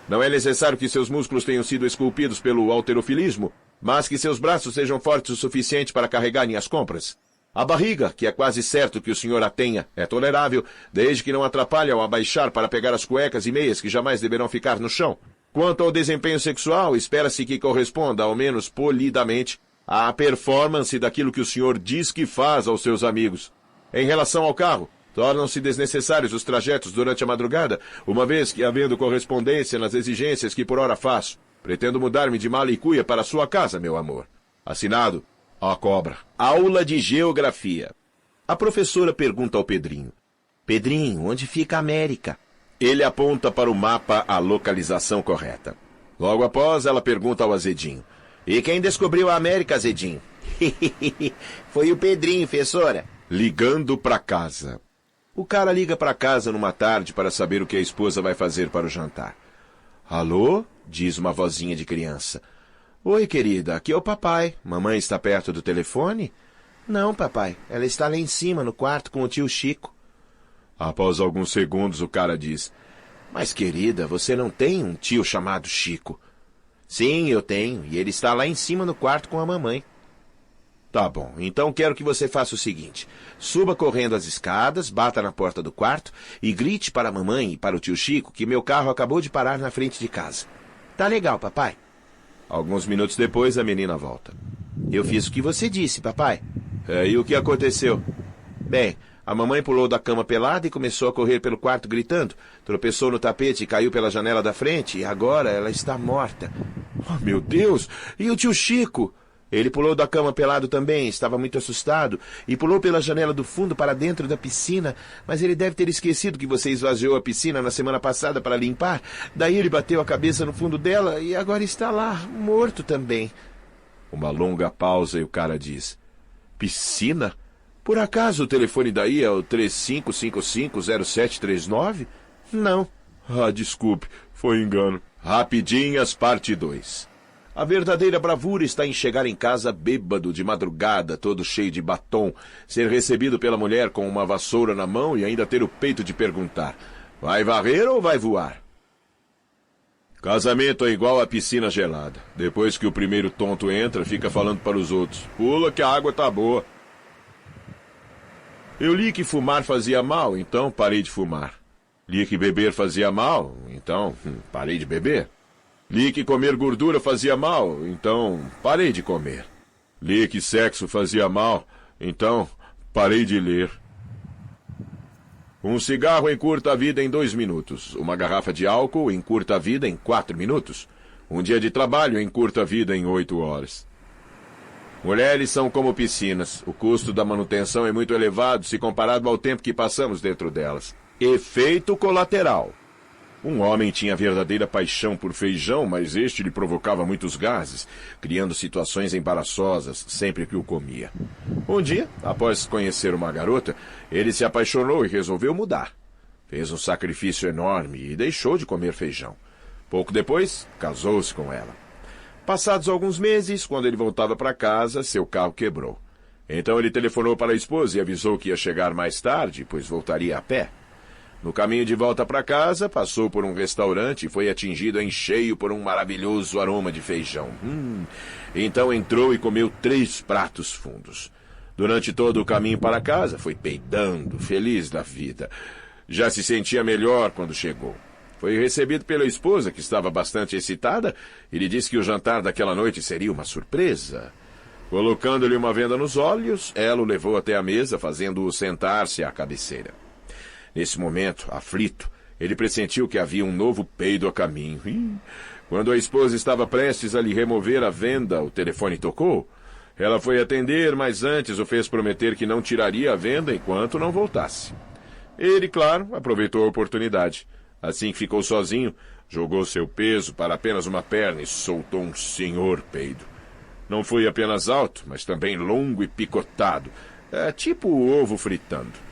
Não é necessário que seus músculos tenham sido esculpidos pelo halterofilismo, mas que seus braços sejam fortes o suficiente para carregarem as compras. A barriga, que é quase certo que o senhor a tenha, é tolerável, desde que não atrapalhe ao abaixar para pegar as cuecas e meias que jamais deverão ficar no chão. Quanto ao desempenho sexual, espera-se que corresponda, ao menos polidamente, à performance daquilo que o senhor diz que faz aos seus amigos. Em relação ao carro, tornam-se desnecessários os trajetos durante a madrugada, uma vez que, havendo correspondência nas exigências que por ora faço, pretendo mudar-me de mala e cuia para sua casa, meu amor. Assinado, A Cobra. Aula de Geografia. A professora pergunta ao Pedrinho. Pedrinho, onde fica a América? Ele aponta para o mapa a localização correta. Logo após, ela pergunta ao Azedinho. E quem descobriu a América, Azedinho? Foi o Pedrinho, professora. Ligando para casa. O cara liga para casa numa tarde para saber o que a esposa vai fazer para o jantar. Alô? Diz uma vozinha de criança. Oi, querida, aqui é o papai. Mamãe está perto do telefone? Não, papai. Ela está lá em cima, no quarto, com o tio Chico. Após alguns segundos, o cara diz. Mas, querida, você não tem um tio chamado Chico? Sim, eu tenho, e ele está lá em cima no quarto com a mamãe. Tá bom, então quero que você faça o seguinte. Suba correndo as escadas, bata na porta do quarto e grite para a mamãe e para o tio Chico que meu carro acabou de parar na frente de casa. Tá legal, papai. Alguns minutos depois, a menina volta. Eu fiz o que você disse, papai. E o que aconteceu? Bem, a mamãe pulou da cama pelada e começou a correr pelo quarto gritando. Tropeçou no tapete e caiu pela janela da frente e agora ela está morta. Oh, meu Deus! E o tio Chico? Ele pulou da cama pelado também, estava muito assustado, e pulou pela janela do fundo para dentro da piscina, mas ele deve ter esquecido que você esvaziou a piscina na semana passada para limpar. Daí ele bateu a cabeça no fundo dela e agora está lá, morto também. Uma longa pausa e o cara diz: piscina? Por acaso o telefone daí é o 35550739? Não. Ah, desculpe, foi engano. Rapidinhas, parte 2. A verdadeira bravura está em chegar em casa bêbado de madrugada, todo cheio de batom, ser recebido pela mulher com uma vassoura na mão e ainda ter o peito de perguntar: vai varrer ou vai voar? Casamento é igual a piscina gelada. Depois que o primeiro tonto entra, fica falando para os outros: pula que a água tá boa. Eu li que fumar fazia mal, então parei de fumar. Li que beber fazia mal, então parei de beber. Li que comer gordura fazia mal, então parei de comer. Li que sexo fazia mal, então parei de ler. Um cigarro encurta a vida em 2 minutos. Uma garrafa de álcool encurta a vida em 4 minutos. Um dia de trabalho encurta a vida em 8 horas. Mulheres são como piscinas. O custo da manutenção é muito elevado se comparado ao tempo que passamos dentro delas. Efeito colateral. Um homem tinha verdadeira paixão por feijão, mas este lhe provocava muitos gases, criando situações embaraçosas sempre que o comia. Um dia, após conhecer uma garota, ele se apaixonou e resolveu mudar. Fez um sacrifício enorme e deixou de comer feijão. Pouco depois, casou-se com ela. Passados alguns meses, quando ele voltava para casa, seu carro quebrou. Então ele telefonou para a esposa e avisou que ia chegar mais tarde, pois voltaria a pé. No caminho de volta para casa, passou por um restaurante e foi atingido em cheio por um maravilhoso aroma de feijão. Então entrou e comeu 3 pratos fundos. Durante todo o caminho para casa, foi peidando, feliz da vida. Já se sentia melhor quando chegou. Foi recebido pela esposa, que estava bastante excitada, e lhe disse que o jantar daquela noite seria uma surpresa. Colocando-lhe uma venda nos olhos, ela o levou até a mesa, fazendo-o sentar-se à cabeceira. Nesse momento, aflito, ele pressentiu que havia um novo peido a caminho. Quando a esposa estava prestes a lhe remover a venda, o telefone tocou. Ela foi atender, mas antes o fez prometer que não tiraria a venda enquanto não voltasse. Ele, claro, aproveitou a oportunidade. Assim que ficou sozinho, jogou seu peso para apenas uma perna e soltou um senhor peido. Não foi apenas alto, mas também longo e picotado, tipo o ovo fritando.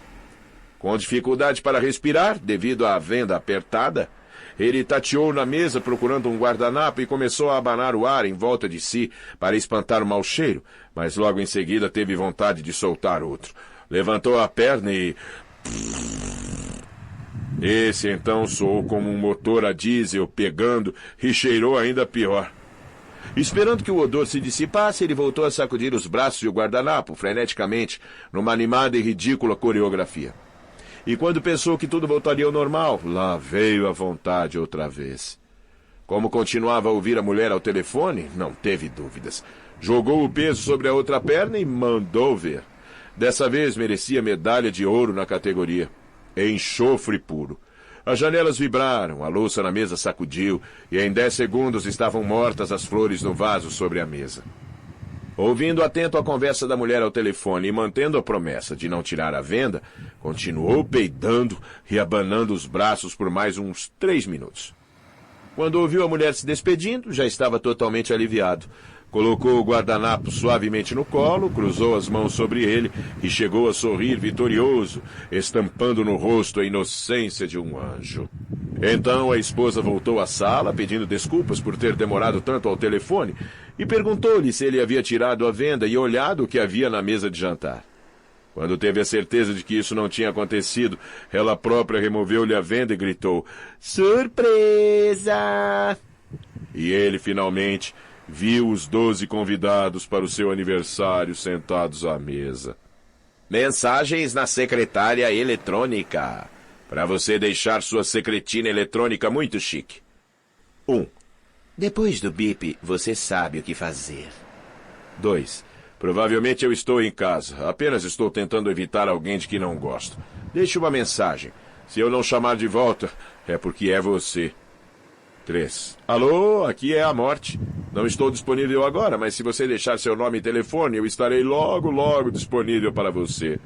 Com dificuldade para respirar, devido à venda apertada, ele tateou na mesa procurando um guardanapo e começou a abanar o ar em volta de si para espantar o mau cheiro, mas logo em seguida teve vontade de soltar outro. Levantou a perna e... Esse então soou como um motor a diesel pegando e cheirou ainda pior. Esperando que o odor se dissipasse, ele voltou a sacudir os braços e o guardanapo freneticamente, numa animada e ridícula coreografia. E quando pensou que tudo voltaria ao normal, lá veio a vontade outra vez. Como continuava a ouvir a mulher ao telefone, não teve dúvidas. Jogou o peso sobre a outra perna e mandou ver. Dessa vez merecia medalha de ouro na categoria. Enxofre puro. As janelas vibraram, a louça na mesa sacudiu, e em 10 segundos estavam mortas as flores no vaso sobre a mesa. Ouvindo atento a conversa da mulher ao telefone e mantendo a promessa de não tirar a venda, continuou peidando e abanando os braços por mais uns 3 minutos. Quando ouviu a mulher se despedindo, já estava totalmente aliviado. Colocou o guardanapo suavemente no colo, cruzou as mãos sobre ele e chegou a sorrir vitorioso, estampando no rosto a inocência de um anjo. Então a esposa voltou à sala, pedindo desculpas por ter demorado tanto ao telefone, e perguntou-lhe se ele havia tirado a venda e olhado o que havia na mesa de jantar. Quando teve a certeza de que isso não tinha acontecido, ela própria removeu-lhe a venda e gritou: "Surpresa!" E ele, finalmente, viu os 12 convidados para o seu aniversário sentados à mesa. Mensagens na secretária eletrônica. Para você deixar sua secretina eletrônica muito chique. 1. Depois do bip, você sabe o que fazer. 2. Provavelmente eu estou em casa. Apenas estou tentando evitar alguém de que não gosto. Deixe uma mensagem. Se eu não chamar de volta, é porque é você. 3. Alô, aqui é a morte. Não estou disponível agora, mas se você deixar seu nome e telefone, eu estarei logo disponível para você.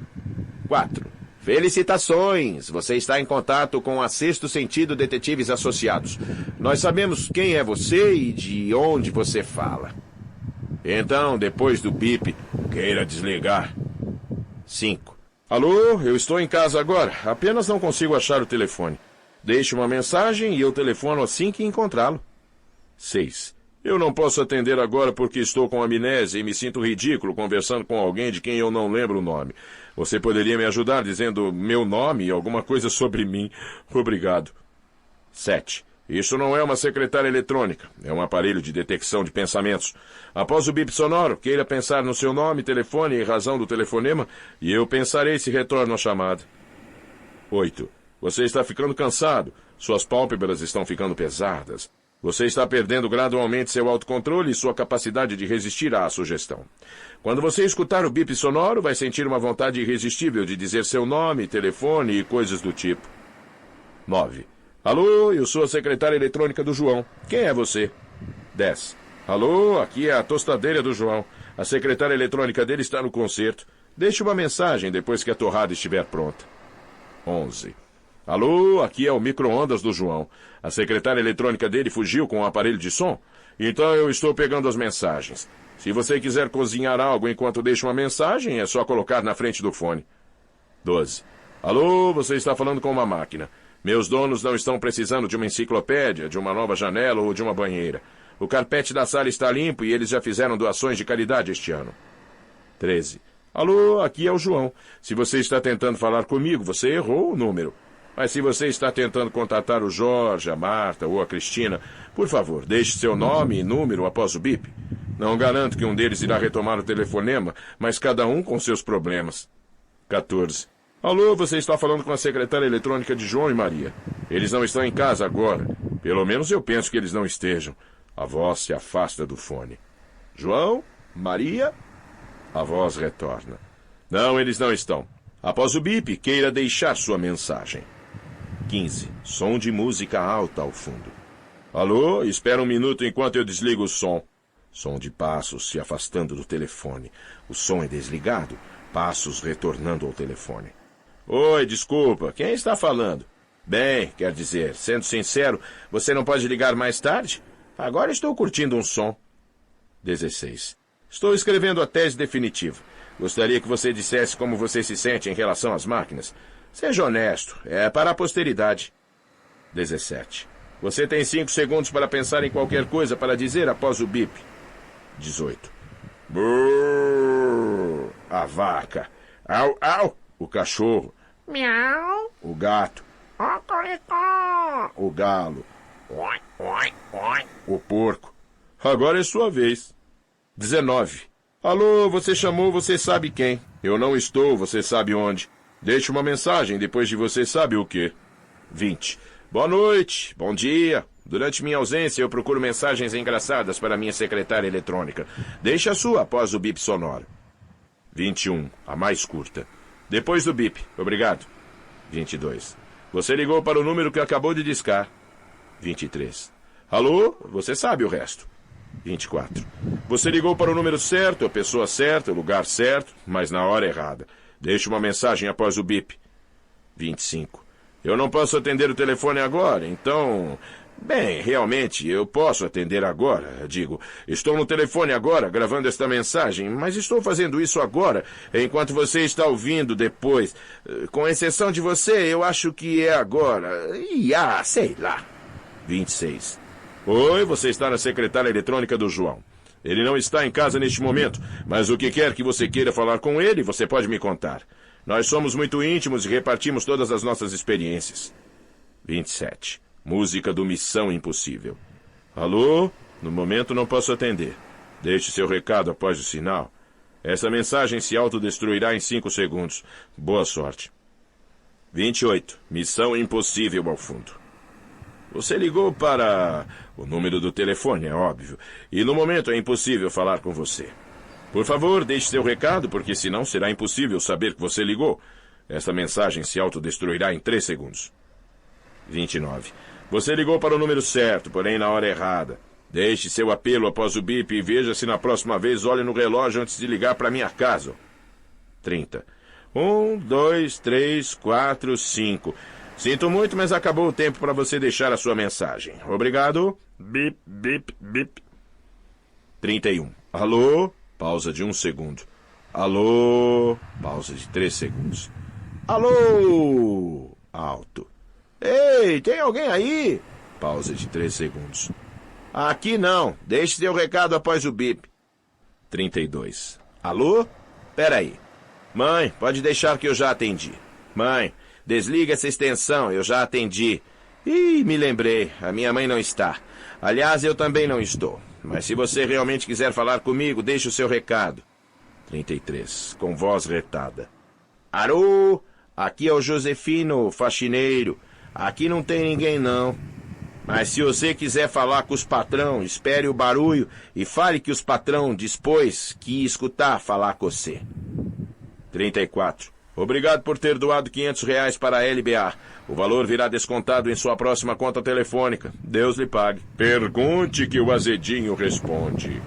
4. Felicitações! Você está em contato com a Sexto Sentido Detetives Associados. Nós sabemos quem é você e de onde você fala. Então, depois do bip, queira desligar. 5. Alô, eu estou em casa agora. Apenas não consigo achar o telefone. Deixe uma mensagem e eu telefono assim que encontrá-lo. 6. Eu não posso atender agora porque estou com amnésia e me sinto ridículo conversando com alguém de quem eu não lembro o nome. Você poderia me ajudar dizendo meu nome e alguma coisa sobre mim? Obrigado. 7. Isso não é uma secretária eletrônica. É um aparelho de detecção de pensamentos. Após o bip sonoro, queira pensar no seu nome, telefone e razão do telefonema e eu pensarei se retorno a chamada. 8. Você está ficando cansado. Suas pálpebras estão ficando pesadas. Você está perdendo gradualmente seu autocontrole e sua capacidade de resistir à sugestão. Quando você escutar o bip sonoro, vai sentir uma vontade irresistível de dizer seu nome, telefone e coisas do tipo. 9. Alô, eu sou a secretária eletrônica do João. Quem é você? 10. Alô, aqui é a tostadeira do João. A secretária eletrônica dele está no concerto. Deixe uma mensagem depois que a torrada estiver pronta. 11. Alô, aqui é o micro-ondas do João. A secretária eletrônica dele fugiu com o aparelho de som? Então eu estou pegando as mensagens. Se você quiser cozinhar algo enquanto deixa uma mensagem, é só colocar na frente do fone. 12. Alô, você está falando com uma máquina. Meus donos não estão precisando de uma enciclopédia, de uma nova janela ou de uma banheira. O carpete da sala está limpo e eles já fizeram doações de caridade este ano. 13. Alô, aqui é o João. Se você está tentando falar comigo, você errou o número. Mas se você está tentando contatar o Jorge, a Marta ou a Cristina, por favor, deixe seu nome e número após o bip. Não garanto que um deles irá retomar o telefonema, mas cada um com seus problemas. 14. Alô, você está falando com a secretária eletrônica de João e Maria. Eles não estão em casa agora. Pelo menos eu penso que eles não estejam. A voz se afasta do fone. João? Maria? A voz retorna. Não, eles não estão. Após o bip, queira deixar sua mensagem. 15. Som de música alta ao fundo. Alô, espera um minuto enquanto eu desligo o som. Som de passos se afastando do telefone. O som é desligado. Passos retornando ao telefone. Oi, desculpa, quem está falando? Bem, quer dizer, sendo sincero, você não pode ligar mais tarde? Agora estou curtindo um som. 16. Estou escrevendo a tese definitiva. Gostaria que você dissesse como você se sente em relação às máquinas. Seja honesto, é para a posteridade. 17. Você tem 5 segundos para pensar em qualquer coisa para dizer após o bip. 18. Brrr, a vaca. Au, au, o cachorro. Miau. O gato. Cocoricó. O galo. Oi, oi, oi. O porco. Agora é sua vez. 19. Alô, você chamou, você sabe quem. Eu não estou, você sabe onde. Deixe uma mensagem depois de você sabe o quê. 20. Boa noite, bom dia. Durante minha ausência, eu procuro mensagens engraçadas para minha secretária eletrônica. Deixe a sua após o bip sonoro. 21. A mais curta. Depois do bip. Obrigado. 22. Você ligou para o número que acabou de discar. 23. Alô, você sabe o resto. 24. Você ligou para o número certo, a pessoa certa, o lugar certo, mas na hora errada. Deixe uma mensagem após o bip. 25. Eu não posso atender o telefone agora, então... Bem, realmente, eu posso atender agora. Digo, estou no telefone agora, gravando esta mensagem, mas estou fazendo isso agora, enquanto você está ouvindo depois. Com exceção de você, eu acho que é agora. Sei lá. 26. Oi, você está na secretária eletrônica do João. Ele não está em casa neste momento, mas o que quer que você queira falar com ele, você pode me contar. Nós somos muito íntimos e repartimos todas as nossas experiências. 27. Música do Missão Impossível. Alô? No momento não posso atender. Deixe seu recado após o sinal. Essa mensagem se autodestruirá em 5 segundos. Boa sorte. 28. Missão Impossível ao fundo. Você ligou para... O número do telefone, é óbvio. E no momento é impossível falar com você. Por favor, deixe seu recado, porque senão será impossível saber que você ligou. Essa mensagem se autodestruirá em 3 segundos. 29. Você ligou para o número certo, porém na hora errada. Deixe seu apelo após o bip e veja se na próxima vez olhe no relógio antes de ligar para minha casa. 30. 1, 2, 3, 4, 5. Sinto muito, mas acabou o tempo para você deixar a sua mensagem. Obrigado. Bip, bip, bip. 31. Alô? Pausa de 1 segundo. Alô? Pausa de 3 segundos. Alô? Alto. Ei, tem alguém aí? Pausa de 3 segundos. Aqui não. Deixe seu recado após o bip. 32. Alô? Peraí. Mãe, pode deixar que eu já atendi. Mãe, desliga essa extensão, eu já atendi. Ih, me lembrei, a minha mãe não está. Aliás, eu também não estou. Mas se você realmente quiser falar comigo, deixe o seu recado. 33, com voz retada. Alô? Aqui é o Josefino, faxineiro. Aqui não tem ninguém, não. Mas se você quiser falar com os patrão, espere o barulho e fale que os patrão dispôs que ia escutar falar com você. 34. Obrigado por ter doado R$500 para a LBA. O valor virá descontado em sua próxima conta telefônica. Deus lhe pague. Pergunte que o Azedinho responde.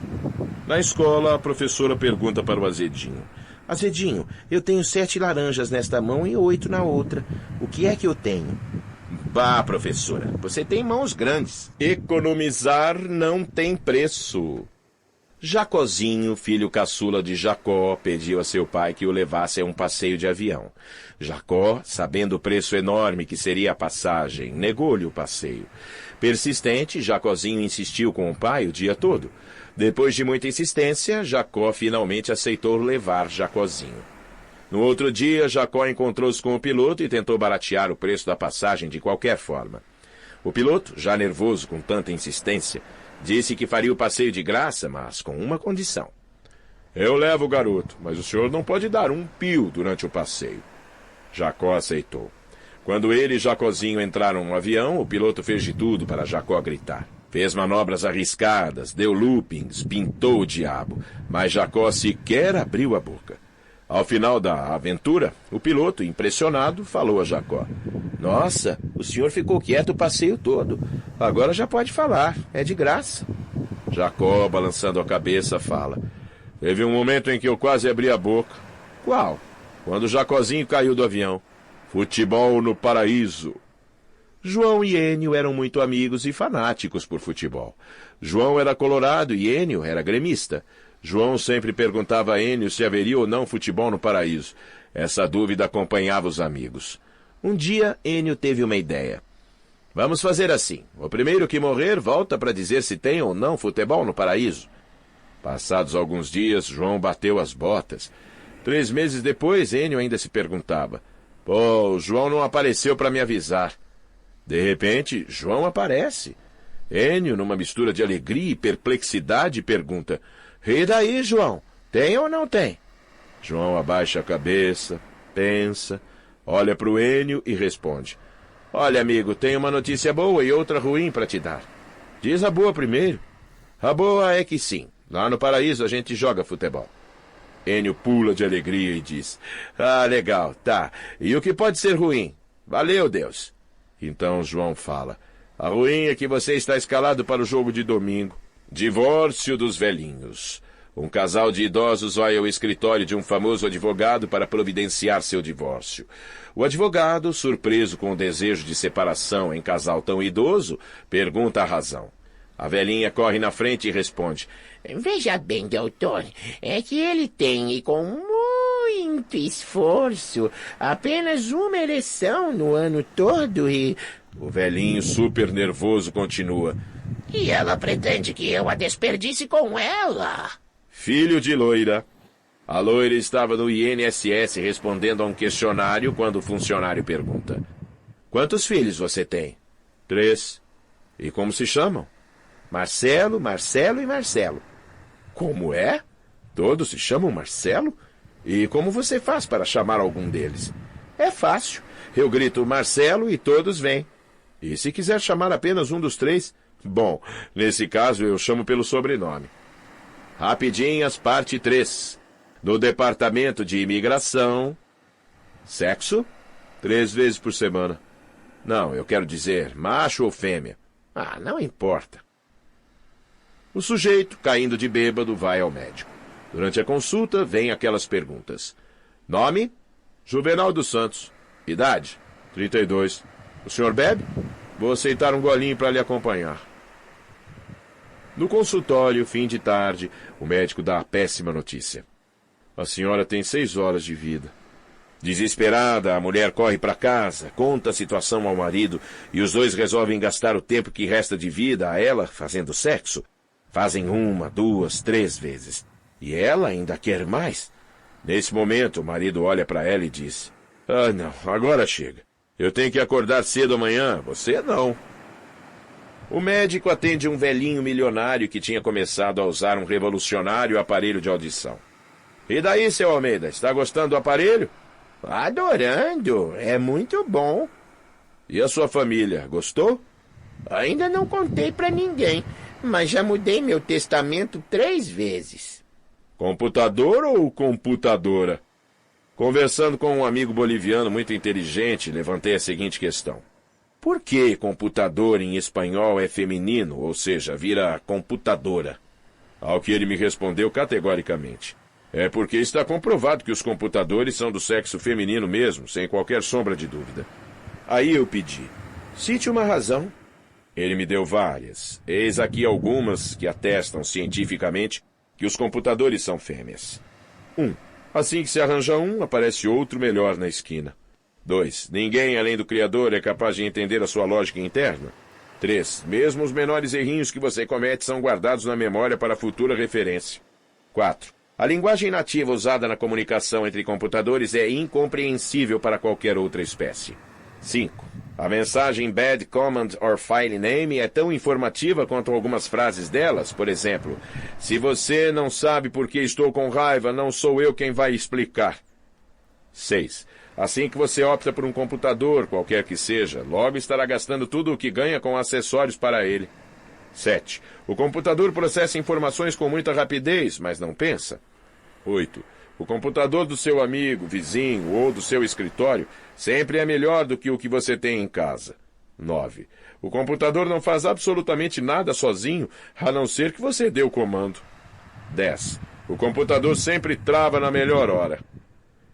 Na escola, a professora pergunta para o Azedinho. Azedinho, eu tenho 7 laranjas nesta mão e 8 na outra. O que é que eu tenho? Bah, professora, você tem mãos grandes. Economizar não tem preço. Jacozinho, filho caçula de Jacó, pediu a seu pai que o levasse a um passeio de avião. Jacó, sabendo o preço enorme que seria a passagem, negou-lhe o passeio. Persistente, Jacozinho insistiu com o pai o dia todo. Depois de muita insistência, Jacó finalmente aceitou levar Jacozinho. No outro dia, Jacó encontrou-se com o piloto e tentou baratear o preço da passagem de qualquer forma. O piloto, já nervoso com tanta insistência, disse que faria o passeio de graça, mas com uma condição. Eu levo o garoto, mas o senhor não pode dar um pio durante o passeio. Jacó aceitou. Quando ele e Jacozinho entraram no avião, o piloto fez de tudo para Jacó gritar. Fez manobras arriscadas, deu loopings, pintou o diabo, mas Jacó sequer abriu a boca. Ao final da aventura, o piloto, impressionado, falou a Jacó. Nossa, o senhor ficou quieto o passeio todo. Agora já pode falar, é de graça. Jacó, balançando a cabeça, fala. Teve um momento em que eu quase abri a boca. Qual? Quando Jacozinho caiu do avião. Futebol no paraíso. João e Enio eram muito amigos e fanáticos por futebol. João era colorado e Enio era gremista. João sempre perguntava a Enio se haveria ou não futebol no paraíso. Essa dúvida acompanhava os amigos. Um dia, Enio teve uma ideia. Vamos fazer assim. O primeiro que morrer volta para dizer se tem ou não futebol no paraíso. Passados alguns dias, João bateu as botas. 3 meses depois, Enio ainda se perguntava. Pô, o João não apareceu para me avisar. De repente, João aparece. Enio, numa mistura de alegria e perplexidade, pergunta... E daí, João? Tem ou não tem? João abaixa a cabeça, pensa, olha para o Enio e responde. Olha, amigo, tenho uma notícia boa e outra ruim para te dar. Diz a boa primeiro. A boa é que sim, lá no paraíso a gente joga futebol. Enio pula de alegria e diz. Ah, legal, tá. E o que pode ser ruim? Valeu, Deus. Então João fala. A ruim é que você está escalado para o jogo de domingo. Divórcio dos velhinhos. Um casal de idosos vai ao escritório de um famoso advogado para providenciar seu divórcio. O advogado, surpreso com o desejo de separação em casal tão idoso, pergunta a razão. A velhinha corre na frente e responde. Veja bem, doutor, é que ele tem, e com muito esforço, apenas uma ereção no ano todo e... O velhinho, super nervoso, continua. E ela pretende que eu a desperdice com ela. Filho de loira. A loira estava no INSS respondendo a um questionário quando o funcionário pergunta. Quantos filhos você tem? 3. E como se chamam? Marcelo, Marcelo e Marcelo. Como é? Todos se chamam Marcelo? E como você faz para chamar algum deles? É fácil. Eu grito Marcelo e todos vêm. E se quiser chamar apenas um dos 3... Bom, nesse caso eu chamo pelo sobrenome. Rapidinhas, parte 3. No departamento de imigração... Sexo? 3 vezes por semana. Não, eu quero dizer, macho ou fêmea. Ah, não importa. O sujeito, caindo de bêbado, vai ao médico. Durante a consulta, vem aquelas perguntas. Nome? Juvenal dos Santos. Idade? 32. O senhor bebe? Vou aceitar um golinho para lhe acompanhar. No consultório, fim de tarde, o médico dá a péssima notícia. A senhora tem 6 horas de vida. Desesperada, a mulher corre para casa, conta a situação ao marido e os dois resolvem gastar o tempo que resta de vida a ela fazendo sexo. Fazem 1, 2, 3 vezes. E ela ainda quer mais. Nesse momento, o marido olha para ela e diz: Ah, não, agora chega. Eu tenho que acordar cedo amanhã, você não. O médico atende um velhinho milionário que tinha começado a usar um revolucionário aparelho de audição. E daí, seu Almeida, está gostando do aparelho? Adorando, é muito bom. E a sua família, gostou? Ainda não contei para ninguém, mas já mudei meu testamento 3 vezes. Computador ou computadora? Conversando com um amigo boliviano muito inteligente, levantei a seguinte questão. Por que computador em espanhol é feminino, ou seja, vira computadora? Ao que ele me respondeu categoricamente. É porque está comprovado que os computadores são do sexo feminino mesmo, sem qualquer sombra de dúvida. Aí eu pedi. Cite uma razão. Ele me deu várias. Eis aqui algumas que atestam cientificamente que os computadores são fêmeas. 1. Assim que se arranja um, aparece outro melhor na esquina. 2. Ninguém além do Criador é capaz de entender a sua lógica interna. 3. Mesmo os menores errinhos que você comete são guardados na memória para futura referência. 4. A linguagem nativa usada na comunicação entre computadores é incompreensível para qualquer outra espécie. 5. A mensagem Bad Command or File Name é tão informativa quanto algumas frases delas. Por exemplo, se você não sabe por que estou com raiva, não sou eu quem vai explicar. 6. Assim que você opta por um computador, qualquer que seja, logo estará gastando tudo o que ganha com acessórios para ele. 7. O computador processa informações com muita rapidez, mas não pensa. 8. O computador do seu amigo, vizinho ou do seu escritório sempre é melhor do que o que você tem em casa. 9. O computador não faz absolutamente nada sozinho, a não ser que você dê o comando. 10. O computador sempre trava na melhor hora.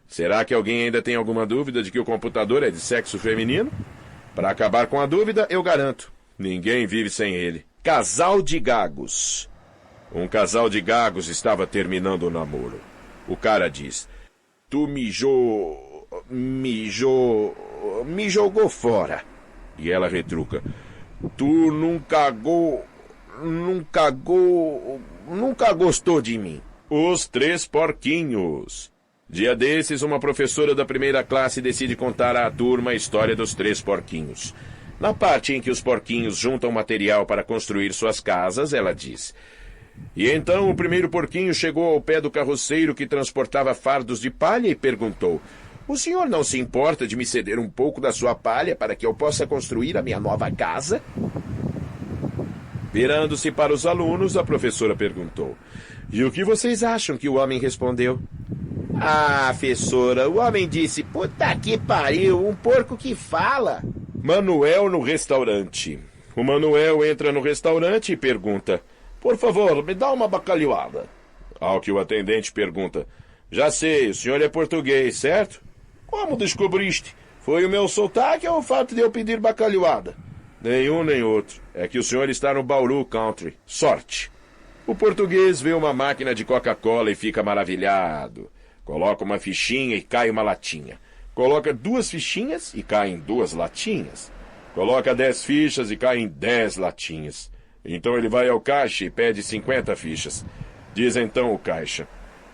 Será que alguém ainda tem alguma dúvida de que o computador é de sexo feminino? Para acabar com a dúvida, eu garanto. Ninguém vive sem ele. Casal de gagos. Um casal de gagos estava terminando o namoro. O cara diz: Tu me jogou fora. E ela retruca: Tu nunca gostou de mim. Os 3 porquinhos. Dia desses, uma professora da primeira classe decide contar à turma a história dos 3 porquinhos. Na parte em que os porquinhos juntam material para construir suas casas, ela diz: E então o primeiro porquinho chegou ao pé do carroceiro que transportava fardos de palha e perguntou: O senhor não se importa de me ceder um pouco da sua palha para que eu possa construir a minha nova casa? Virando-se para os alunos, a professora perguntou: E o que vocês acham que o homem respondeu? Ah, professora, o homem disse: Puta que pariu, um porco que fala. Manuel no restaurante. O Manuel entra no restaurante e pergunta: Por favor, me dá uma bacalhoada. Ao que o atendente pergunta: Já sei, o senhor é português, certo? Como descobriste? Foi o meu sotaque ou o fato de eu pedir bacalhoada? Nenhum nem outro. É que o senhor está no Bauru Country. Sorte. O português vê uma máquina de Coca-Cola e fica maravilhado. Coloca uma fichinha e cai uma latinha. Coloca 2 fichinhas e caem 2 latinhas. Coloca 10 fichas e caem 10 latinhas. Então ele vai ao caixa e pede 50 fichas. Diz então o caixa: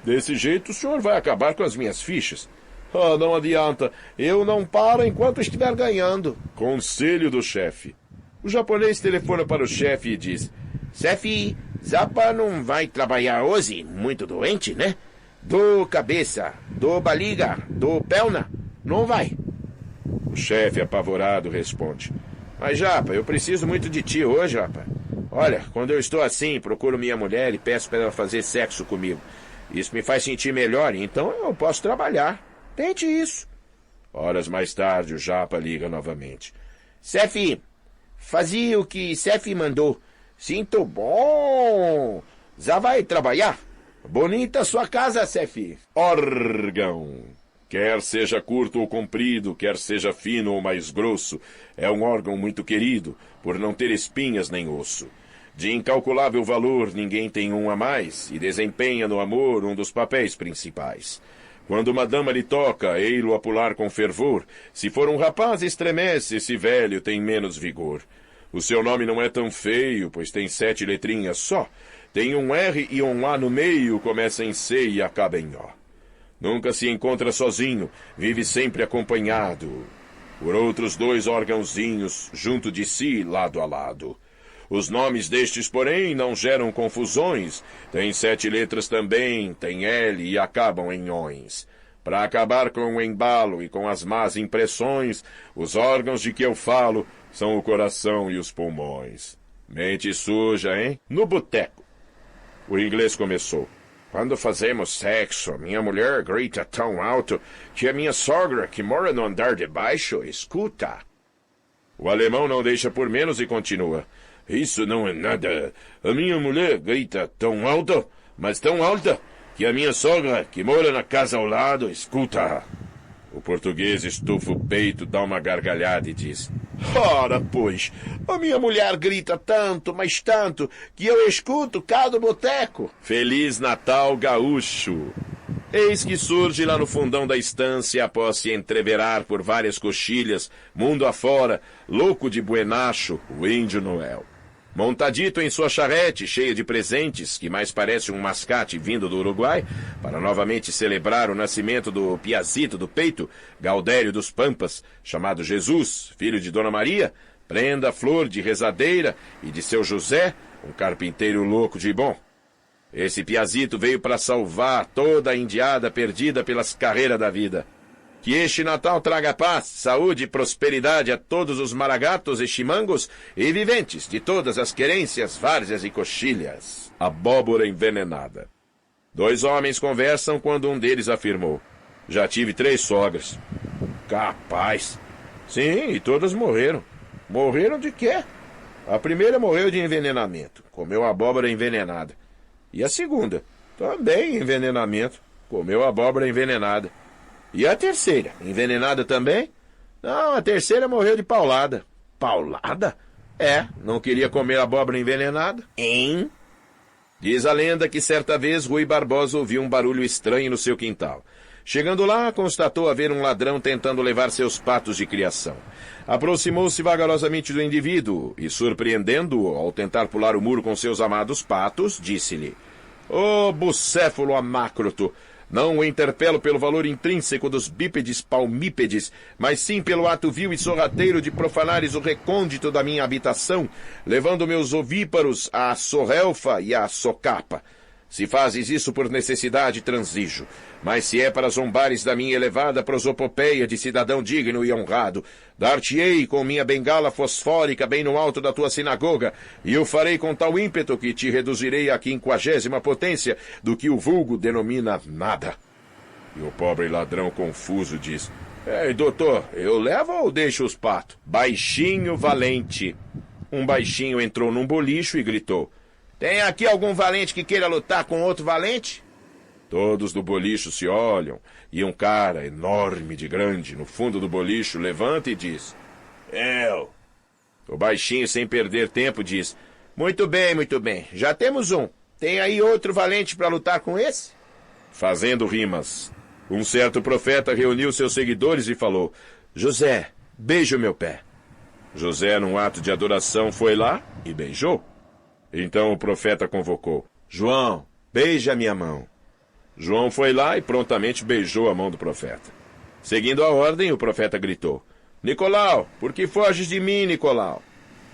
Desse jeito o senhor vai acabar com as minhas fichas. Ah, não adianta. Eu não paro enquanto estiver ganhando. Conselho do chefe. O japonês telefona para o chefe e diz: Chefe, Zapa não vai trabalhar hoje? Muito doente, né? Do cabeça, do barriga, do perna. Não vai. O chefe, apavorado, responde: Mas, Japa, eu preciso muito de ti hoje, Japa. Olha, quando eu estou assim, procuro minha mulher e peço para ela fazer sexo comigo. Isso me faz sentir melhor, então eu posso trabalhar. Tente isso. Horas mais tarde, o Japa liga novamente. Chefe, fazia o que chefe mandou. Sinto bom. Já vai trabalhar? Bonita sua casa, chefe. Órgão. Quer seja curto ou comprido, quer seja fino ou mais grosso, é um órgão muito querido, por não ter espinhas nem osso. De incalculável valor, ninguém tem um a mais, e desempenha no amor um dos papéis principais. Quando uma dama lhe toca, ei-lo a pular com fervor. Se for um rapaz, estremece, se velho, tem menos vigor. O seu nome não é tão feio, pois tem 7 letrinhas só. Tem um R e um A no meio, começa em C e acaba em O. Nunca se encontra sozinho, vive sempre acompanhado por outros 2 órgãozinhos, junto de si, lado a lado. Os nomes destes, porém, não geram confusões. Tem 7 letras também, tem L e acabam em ões. Para acabar com o embalo e com as más impressões, os órgãos de que eu falo são o coração e os pulmões. Mente suja, hein? No boteco. O inglês começou. Quando fazemos sexo, minha mulher grita tão alto que a minha sogra, que mora no andar de baixo, escuta. O alemão não deixa por menos e continua. Isso não é nada. A minha mulher grita tão alto, mas tão alta, que a minha sogra, que mora na casa ao lado, escuta. O português estufa o peito, dá uma gargalhada e diz... Ora, pois, a minha mulher grita tanto, mas tanto, que eu escuto cá do boteco. Feliz Natal, gaúcho! Eis que surge lá no fundão da estância, após se entreverar por várias coxilhas, mundo afora, louco de buenacho, o Índio Noel. Montadito em sua charrete, cheia de presentes, que mais parece um mascate vindo do Uruguai, para novamente celebrar o nascimento do Piazito do Peito, Gaudério dos Pampas, chamado Jesus, filho de Dona Maria, prenda flor de rezadeira, e de seu José, um carpinteiro louco de bom. Esse Piazito veio para salvar toda a indiada perdida pelas carreiras da vida. Que este Natal traga paz, saúde e prosperidade a todos os maragatos e chimangos e viventes de todas as querências, várzeas e coxilhas. Abóbora envenenada. 2 homens conversam quando um deles afirmou. Já tive 3 sogras. Capaz. Sim, e todas morreram. Morreram de quê? A primeira morreu de envenenamento. Comeu abóbora envenenada. E a segunda? Também envenenamento. Comeu abóbora envenenada. E a terceira? Envenenada também? Não, a terceira morreu de paulada. Paulada? É, não queria comer abóbora envenenada. Hein? Diz a lenda que certa vez Rui Barbosa ouviu um barulho estranho no seu quintal. Chegando lá, constatou haver um ladrão tentando levar seus patos de criação. Aproximou-se vagarosamente do indivíduo e, surpreendendo-o ao tentar pular o muro com seus amados patos, disse-lhe: Ô bucéfalo amacroto! Não o interpelo pelo valor intrínseco dos bípedes palmípedes, mas sim pelo ato vil e sorrateiro de profanares o recôndito da minha habitação, levando meus ovíparos à sorrelfa e à socapa. Se fazes isso por necessidade, transijo. Mas se é para zombares da minha elevada prosopopeia de cidadão digno e honrado, dar-te-ei com minha bengala fosfórica bem no alto da tua sinagoga, e o farei com tal ímpeto que te reduzirei à 50ª potência do que o vulgo denomina nada. E o pobre ladrão confuso diz: Ei, doutor, eu levo ou deixo os patos? Baixinho valente. Um baixinho entrou num bolicho e gritou: Tem aqui algum valente que queira lutar com outro valente? Todos do bolicho se olham, e um cara enorme de grande no fundo do bolicho levanta e diz: Eu. O baixinho, sem perder tempo, diz: Muito bem, já temos um. Tem aí outro valente para lutar com esse? Fazendo rimas. Um certo profeta reuniu seus seguidores e falou: José, beija o meu pé. José, num ato de adoração, foi lá e beijou. Então o profeta convocou: João, beija a minha mão. João foi lá e prontamente beijou a mão do profeta. Seguindo a ordem, o profeta gritou: Nicolau, por que foges de mim, Nicolau?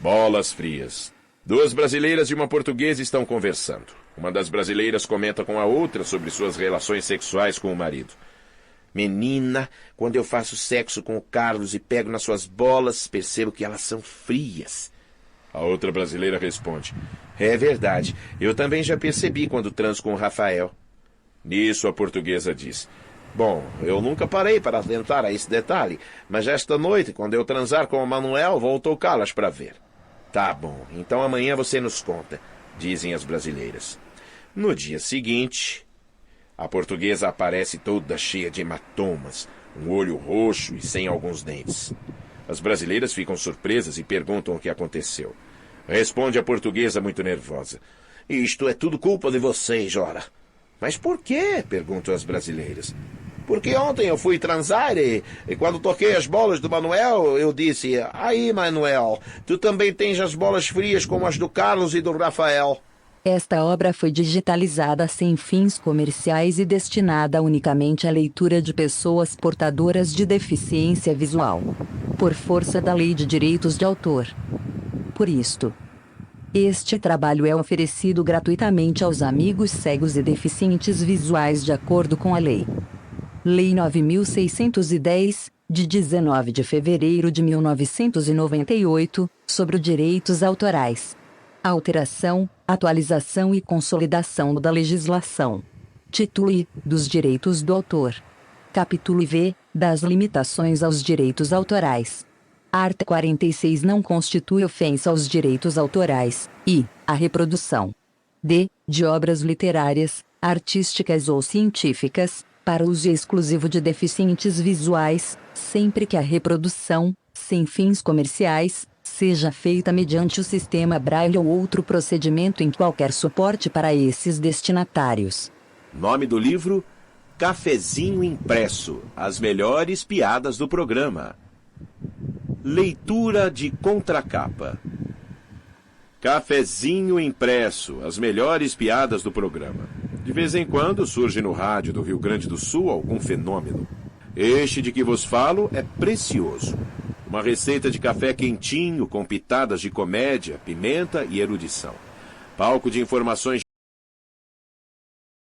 Bolas frias. 2 brasileiras e uma portuguesa estão conversando. Uma das brasileiras comenta com a outra sobre suas relações sexuais com o marido. Menina, quando eu faço sexo com o Carlos e pego nas suas bolas, percebo que elas são frias. A outra brasileira responde: É verdade, eu também já percebi quando transo com o Rafael. Nisso a portuguesa diz: Bom, eu nunca parei para atentar a esse detalhe, mas esta noite, quando eu transar com o Manuel, vou tocá-las para ver. Tá bom, então amanhã você nos conta, dizem as brasileiras. No dia seguinte, a portuguesa aparece toda cheia de hematomas, um olho roxo e sem alguns dentes. As brasileiras ficam surpresas e perguntam o que aconteceu. Responde a portuguesa muito nervosa. Isto é tudo culpa de vocês, ora. Mas por quê? Perguntam as brasileiras. Porque ontem eu fui transar e quando toquei as bolas do Manuel, eu disse: aí, Manuel, tu também tens as bolas frias como as do Carlos e do Rafael. Esta obra foi digitalizada sem fins comerciais e destinada unicamente à leitura de pessoas portadoras de deficiência visual, por força da Lei de Direitos de Autor. Por isto, este trabalho é oferecido gratuitamente aos amigos cegos e deficientes visuais de acordo com a Lei 9.610, de 19 de fevereiro de 1998, sobre direitos autorais. Alteração, atualização e consolidação da legislação. Título I, dos direitos do autor. Capítulo V, das limitações aos direitos autorais. Art. 46 não constitui ofensa aos direitos autorais, e, a reprodução. D, de obras literárias, artísticas ou científicas, para uso exclusivo de deficientes visuais, sempre que a reprodução, sem fins comerciais, seja feita mediante o sistema Braille ou outro procedimento em qualquer suporte para esses destinatários. Nome do livro: Cafezinho Impresso, as melhores piadas do programa. Leitura de contracapa. Cafezinho Impresso, as melhores piadas do programa. De vez em quando surge no rádio do Rio Grande do Sul algum fenômeno. Este de que vos falo é precioso. Uma receita de café quentinho com pitadas de comédia, pimenta e erudição. Palco de informações